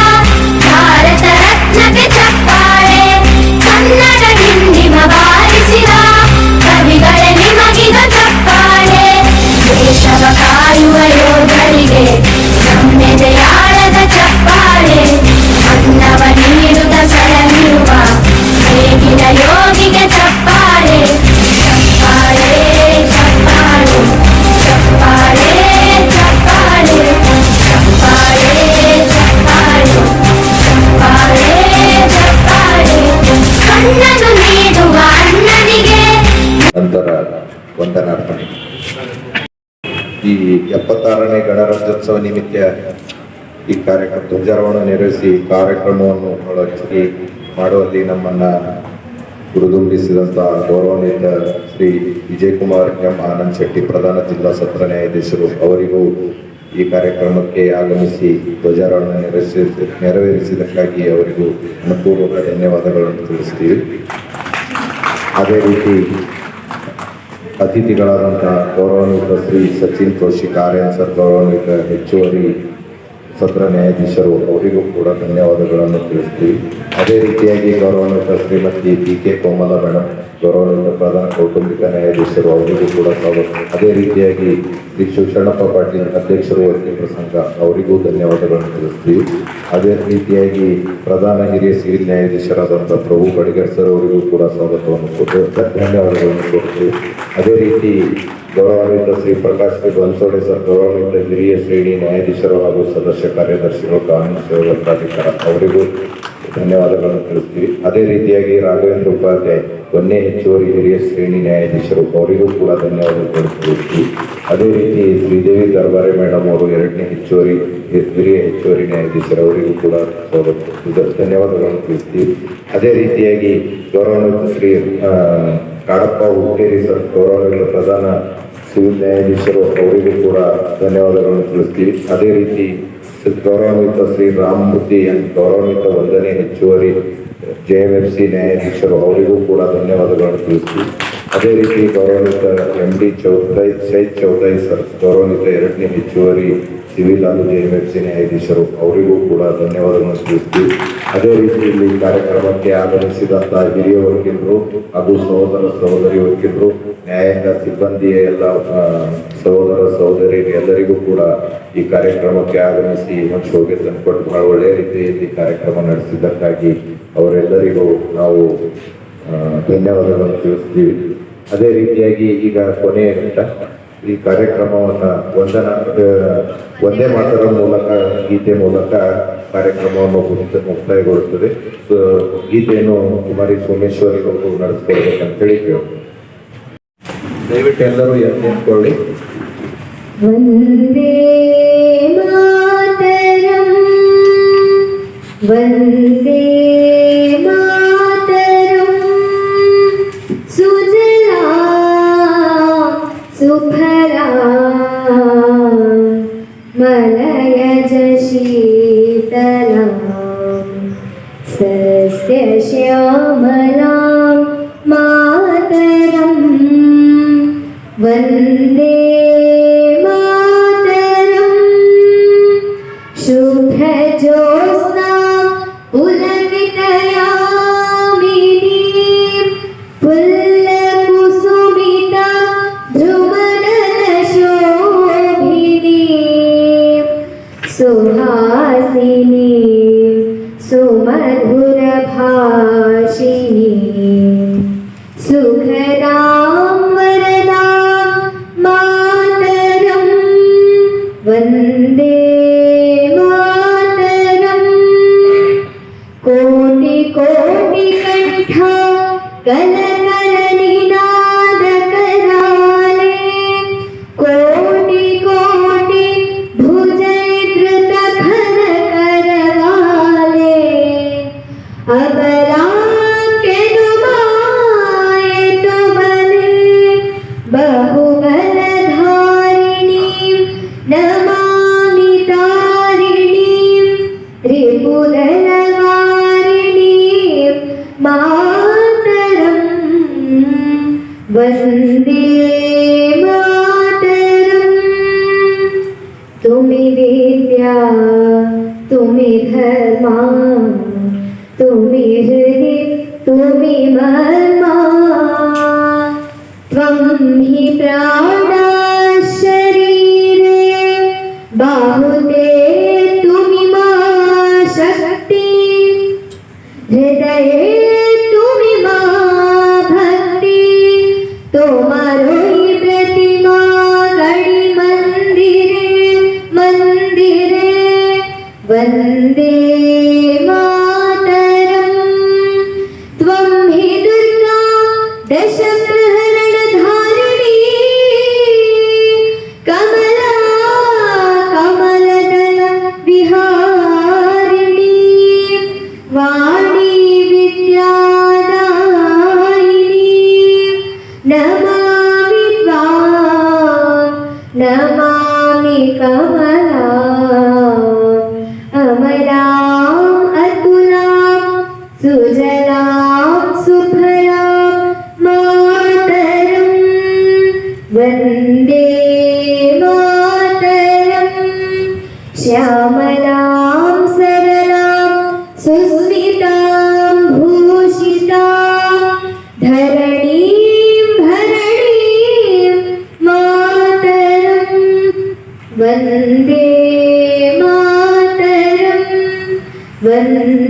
ವಂದನಾರ್ಪಣೆ. ಈ 76ನೇ ಗಣರಾಜ್ಯೋತ್ಸವ ನಿಮಿತ್ತ ಈ ಕಾರ್ಯಕ್ರಮ ಧ್ವಜಾರೋಹಣ ನೆರವೇರಿಸಿ ಕಾರ್ಯಕ್ರಮವನ್ನು ಒಳಚಿ ಮಾಡುವಲ್ಲಿ ನಮ್ಮನ್ನ ಗುರುದುಂಬಿಸಿದಂತಹ ಗೌರವಾನ್ವಿತ ಶ್ರೀ ವಿಜಯಕುಮಾರ್ ಎಂ ಆನಂದ್ ಶೆಟ್ಟಿ ಪ್ರಧಾನ ಜಿಲ್ಲಾ ಸತ್ರ ನ್ಯಾಯಾಧೀಶರು ಅವರಿಗೂ ಈ ಕಾರ್ಯಕ್ರಮಕ್ಕೆ ಆಗಮಿಸಿ ಧ್ವಜಾರೋಹಣ ನೆರವೇರಿಸಿದ್ದಕ್ಕಾಗಿ ಅವರಿಗೂ ಅನುಪೂರ್ವಕ ಧನ್ಯವಾದಗಳನ್ನು ತಿಳಿಸ್ತೀವಿ. ಅದೇ ರೀತಿ ಅತಿಥಿಗಳಾದಂತಹ ಗೌರವಾನ್ವಿತ ಶ್ರೀ ಸಚಿನ್ ಕೌಶಿಕ್ ಆರ್ಯನ್ ಸರ್, ಗೌರವಾನ್ವಿತ ಹೆಚ್ಚುವರಿ ಸತ್ರ ನ್ಯಾಯಾಧೀಶರು ಅವರಿಗೂ ಕೂಡ ಧನ್ಯವಾದಗಳನ್ನು ತಿಳಿಸ್ತೀವಿ. ಅದೇ ರೀತಿಯಾಗಿ ಗೌರವಾನ್ವಿತ ಶ್ರೀಮತಿ PK ಕೋಮಲ ಮೇಡಮ್, ಗೌರವಾನ್ವಿತ ಪ್ರಧಾನ ಕೌಟುಂಬಿಕ ನ್ಯಾಯಾಧೀಶರು ಅವರಿಗೂ ಕೂಡ ಸ್ವಾಗತ. ಅದೇ ರೀತಿಯಾಗಿ ಶ್ರೀ ಶಿವಶರಣಪ್ಪ ಪಾಟೀಲ್ ಅಧ್ಯಕ್ಷರು ವಕೀಲರ ಸಂಘ ಅವರಿಗೂ ಧನ್ಯವಾದಗಳನ್ನು ತಿಳಿಸ್ತೀವಿ. ಅದೇ ರೀತಿಯಾಗಿ ಪ್ರಧಾನ ಹಿರಿಯ ಸಿವಿಲ್ ನ್ಯಾಯಾಧೀಶರಾದಂಥ ಪ್ರಭು ಬಡಿಗರ್ ಸರ್ ಅವರಿಗೂ ಕೂಡ ಸ್ವಾಗತವನ್ನು ಕೊಟ್ಟು ಧನ್ಯವಾದಗಳನ್ನು ಕೊಡ್ತೀವಿ. ಅದೇ ರೀತಿ ಗೌರವಾನ್ವಿತ ಶ್ರೀ ಪ್ರಕಾಶ್ ಬನ್ಸೋಡೆ ಸರ್, ಗೌರವಾನ್ವಿತ ಹಿರಿಯ ಶ್ರೇಣಿ ನ್ಯಾಯಾಧೀಶರು ಹಾಗೂ ಸದಸ್ಯ ಕಾರ್ಯದರ್ಶಿಗಳು ಕಾನೂನು ಸೇವಾ ಪ್ರಾಧಿಕಾರ ಅವರಿಗೂ ಧನ್ಯವಾದಗಳನ್ನು ತಿಳಿಸ್ತೀವಿ. ಅದೇ ರೀತಿಯಾಗಿ ರಾಘವೇಂದ್ರ ಉಪಾಧ್ಯಾಯ ಒಂದೇ ಹೆಚ್ಚುವರಿ ಹಿರಿಯ ಶ್ರೇಣಿ ನ್ಯಾಯಾಧೀಶರು ಅವರಿಗೂ ಕೂಡ ಧನ್ಯವಾದಗಳು ತಿಳಿಸ್ತೀವಿ. ಅದೇ ರೀತಿ ಶ್ರೀದೇವಿ ದರ್ಬಾರೆ ಮೇಡಮ್ ಅವರು 2ನೇ ಹಿರಿಯ ಹೆಚ್ಚುವರಿ ನ್ಯಾಯಾಧೀಶರು ಅವರಿಗೂ ಕೂಡ ಧನ್ಯವಾದಗಳನ್ನು ತಿಳಿಸ್ತೀವಿ. ಅದೇ ರೀತಿಯಾಗಿ ಗೌರವಾನ್ವಿತ ಶ್ರೀ ಕಾಡಪ್ಪ ಹುಕ್ಕೇರಿ ಸರ್, ಗೌರವಾನ್ವಿತ ಪ್ರಧಾನ ಸಿವಿಲ್ ನ್ಯಾಯಾಧೀಶರು ಅವರಿಗೂ ಕೂಡ ಧನ್ಯವಾದಗಳನ್ನು ತಿಳಿಸ್ತೀವಿ. ಅದೇ ರೀತಿ ಗೌರವಾನ್ವಿತ ಶ್ರೀ ರಾಮಮೂರ್ತಿ ಗೌರವಾನ್ವಿತ 1ನೇ ಹೆಚ್ಚುವರಿ JMFC ನ್ಯಾಯಾಧೀಶರು ಅವರಿಗೂ ಕೂಡ ಧನ್ಯವಾದಗಳನ್ನು ತಿಳಿಸ್ತೀವಿ. ಅದೇ ರೀತಿ ಗೌರವಾನ್ವಿತ MD ಶೈದ್ ಚೌಧರಿ ಸರ್, ಗೌರವಾನ್ವಿತ 2ನೇ ಹೆಚ್ಚುವರಿ ಸಿವಿಲ್ ಹಾಗೂ JMFC ನ್ಯಾಯಾಧೀಶರು ಅವರಿಗೂ ಕೂಡ ಧನ್ಯವಾದಗಳನ್ನು ತಿಳಿಸ್ತೀವಿ. ಅದೇ ರೀತಿ ಇಲ್ಲಿ ಕಾರ್ಯಕ್ರಮಕ್ಕೆ ಆಗಮಿಸಿದಂತಹ ಹಿರಿಯ ವಕೀಲರು ಹಾಗೂ ಸಹೋದರ ಸಹೋದರಿ ವಕೀಲರು, ನ್ಯಾಯಾಂಗ ಸಿಬ್ಬಂದಿಯ ಎಲ್ಲ ಸಹೋದರ ಸಹೋದರಿ ಎಲ್ಲರಿಗೂ ಕೂಡ ಈ ಕಾರ್ಯಕ್ರಮಕ್ಕೆ ಆಗಮಿಸಿ ಒಂದು ಶೋಭೆ ತಂದುಕೊಟ್ಟು ಬಹಳ ಒಳ್ಳೆಯ ರೀತಿಯಲ್ಲಿ ಕಾರ್ಯಕ್ರಮ ನಡೆಸಿದ್ದಕ್ಕಾಗಿ ಅವರೆಲ್ಲರಿಗೂ ನಾವು ಧನ್ಯವಾದಗಳನ್ನು ತಿಳಿಸ್ತೀವಿ. ಅದೇ ರೀತಿಯಾಗಿ ಈಗ ಕೊನೆಯ ಘಟ್ಟ ಈ ಕಾರ್ಯಕ್ರಮವನ್ನು ಒಂದೇ ಮಾತರ ಮೂಲಕ ಗೀತೆ ಮೂಲಕ ಕಾರ್ಯಕ್ರಮವನ್ನು ಮುಕ್ತಾಯಗೊಳ್ಳುತ್ತದೆ. ಗೀತೆಯನ್ನು ಕುಮಾರಿ ಸೋಮೇಶ್ವರಿ ಅವರು ನಡೆಸ್ಕೊಳ್ಬೇಕಂತೇಳಿ ಕೇಳ್ತೀವಿ. ದಯವಿಟ್ಟು ಎಲ್ಲರೂ ನಿಂತ್ಕೊಳ್ಳಿ. ವಂದೇ ಮಾತರಂ, ವಂದೇ ಮಾತರಂ, ಸುಜಲಾಂ ಸುಫಲಾಂ ಮಲಯಜ ಶೀತಲಾಂ ಸಸ್ಯ ಶ್ಯಾಮಲಾಂ ಮಾತರಂ, ವಂದೇ ಮಾತರಂ, ಶುಭ್ರಜ್ಯೋತ್ಸ್ನಾ ಪುಲಕಿತಯಾಮಿನೀಂ ಫುಲ್ಲಕುಸುಮಿತ ಧ್ರುವನಲಶೋಭಿನೀಂ ಸುಹಾಸಿನೀಂ ಸುಮಧುರಭಾಷಿಣೀಂ ಸುಖದಾಂ ವರದಾಂ ಮಾತರಂ, ವಂದೇ ಮಾತರಂ. ಕೋಟಿ ಕೋಟಿ ಕಂಠ ಕಲಕಲ ನಿನಾದ ಕರಾಲೆ, ಕೋಟಿ ಕೋಟಿ ಭುಜೈಧೃತ ಘನ ಕರವಾಲೆ, ಅಬಲಾಂಕೆನು ಮಾಯೆತು ಬಲೆ, ಬಹುಬಲಧಾರಿಣೀಂ ನಮಾಮಿ ತಾರಿಣೀಂ, ರಿಪುದಲವಾರಿಣೀಂ ಮಾತರಂ, ವಂದೇ ಮಾತರಂ. ತುಮಿ ವಿದ್ಯಾ ತುಮಿ ಧರ್ಮ ತುಮಿ ಹೃದಿ ತುಮಿ ಮರ್ಮ, ತ್ವಂ ಹಿ ಪ್ರಾಣ ಶರೀರೆ ಬಾಹುತೆ ತುಮಿ ಮಾ ಶಕ್ತಿ, ಹೃದಯೇ ತುಮಿ ಮಾ ಭಕ್ತಿ, ತೋಮಾರೋ ಹಿ ಪ್ರತಿಮಾ ಗಡಿ ಮಂದಿರೆ ಮಂದಿರೆ, ವಂದೇ ಮಾತರಂ. ತ್ವಂ ಹಿ ದುರ್ಗಾ ದಶ ಪ್ರಹರಣ ಧಾರಿಣಿ नमामि त्वां नमामि कमलाम् अमलाम् अतुलां सुजलां सुफलां मातरं वन्दे मातरं श्यामलां सरलां सुस्मितां भूषितां धरणीं भरणीं मातरं वन्दे मातरं वन्दे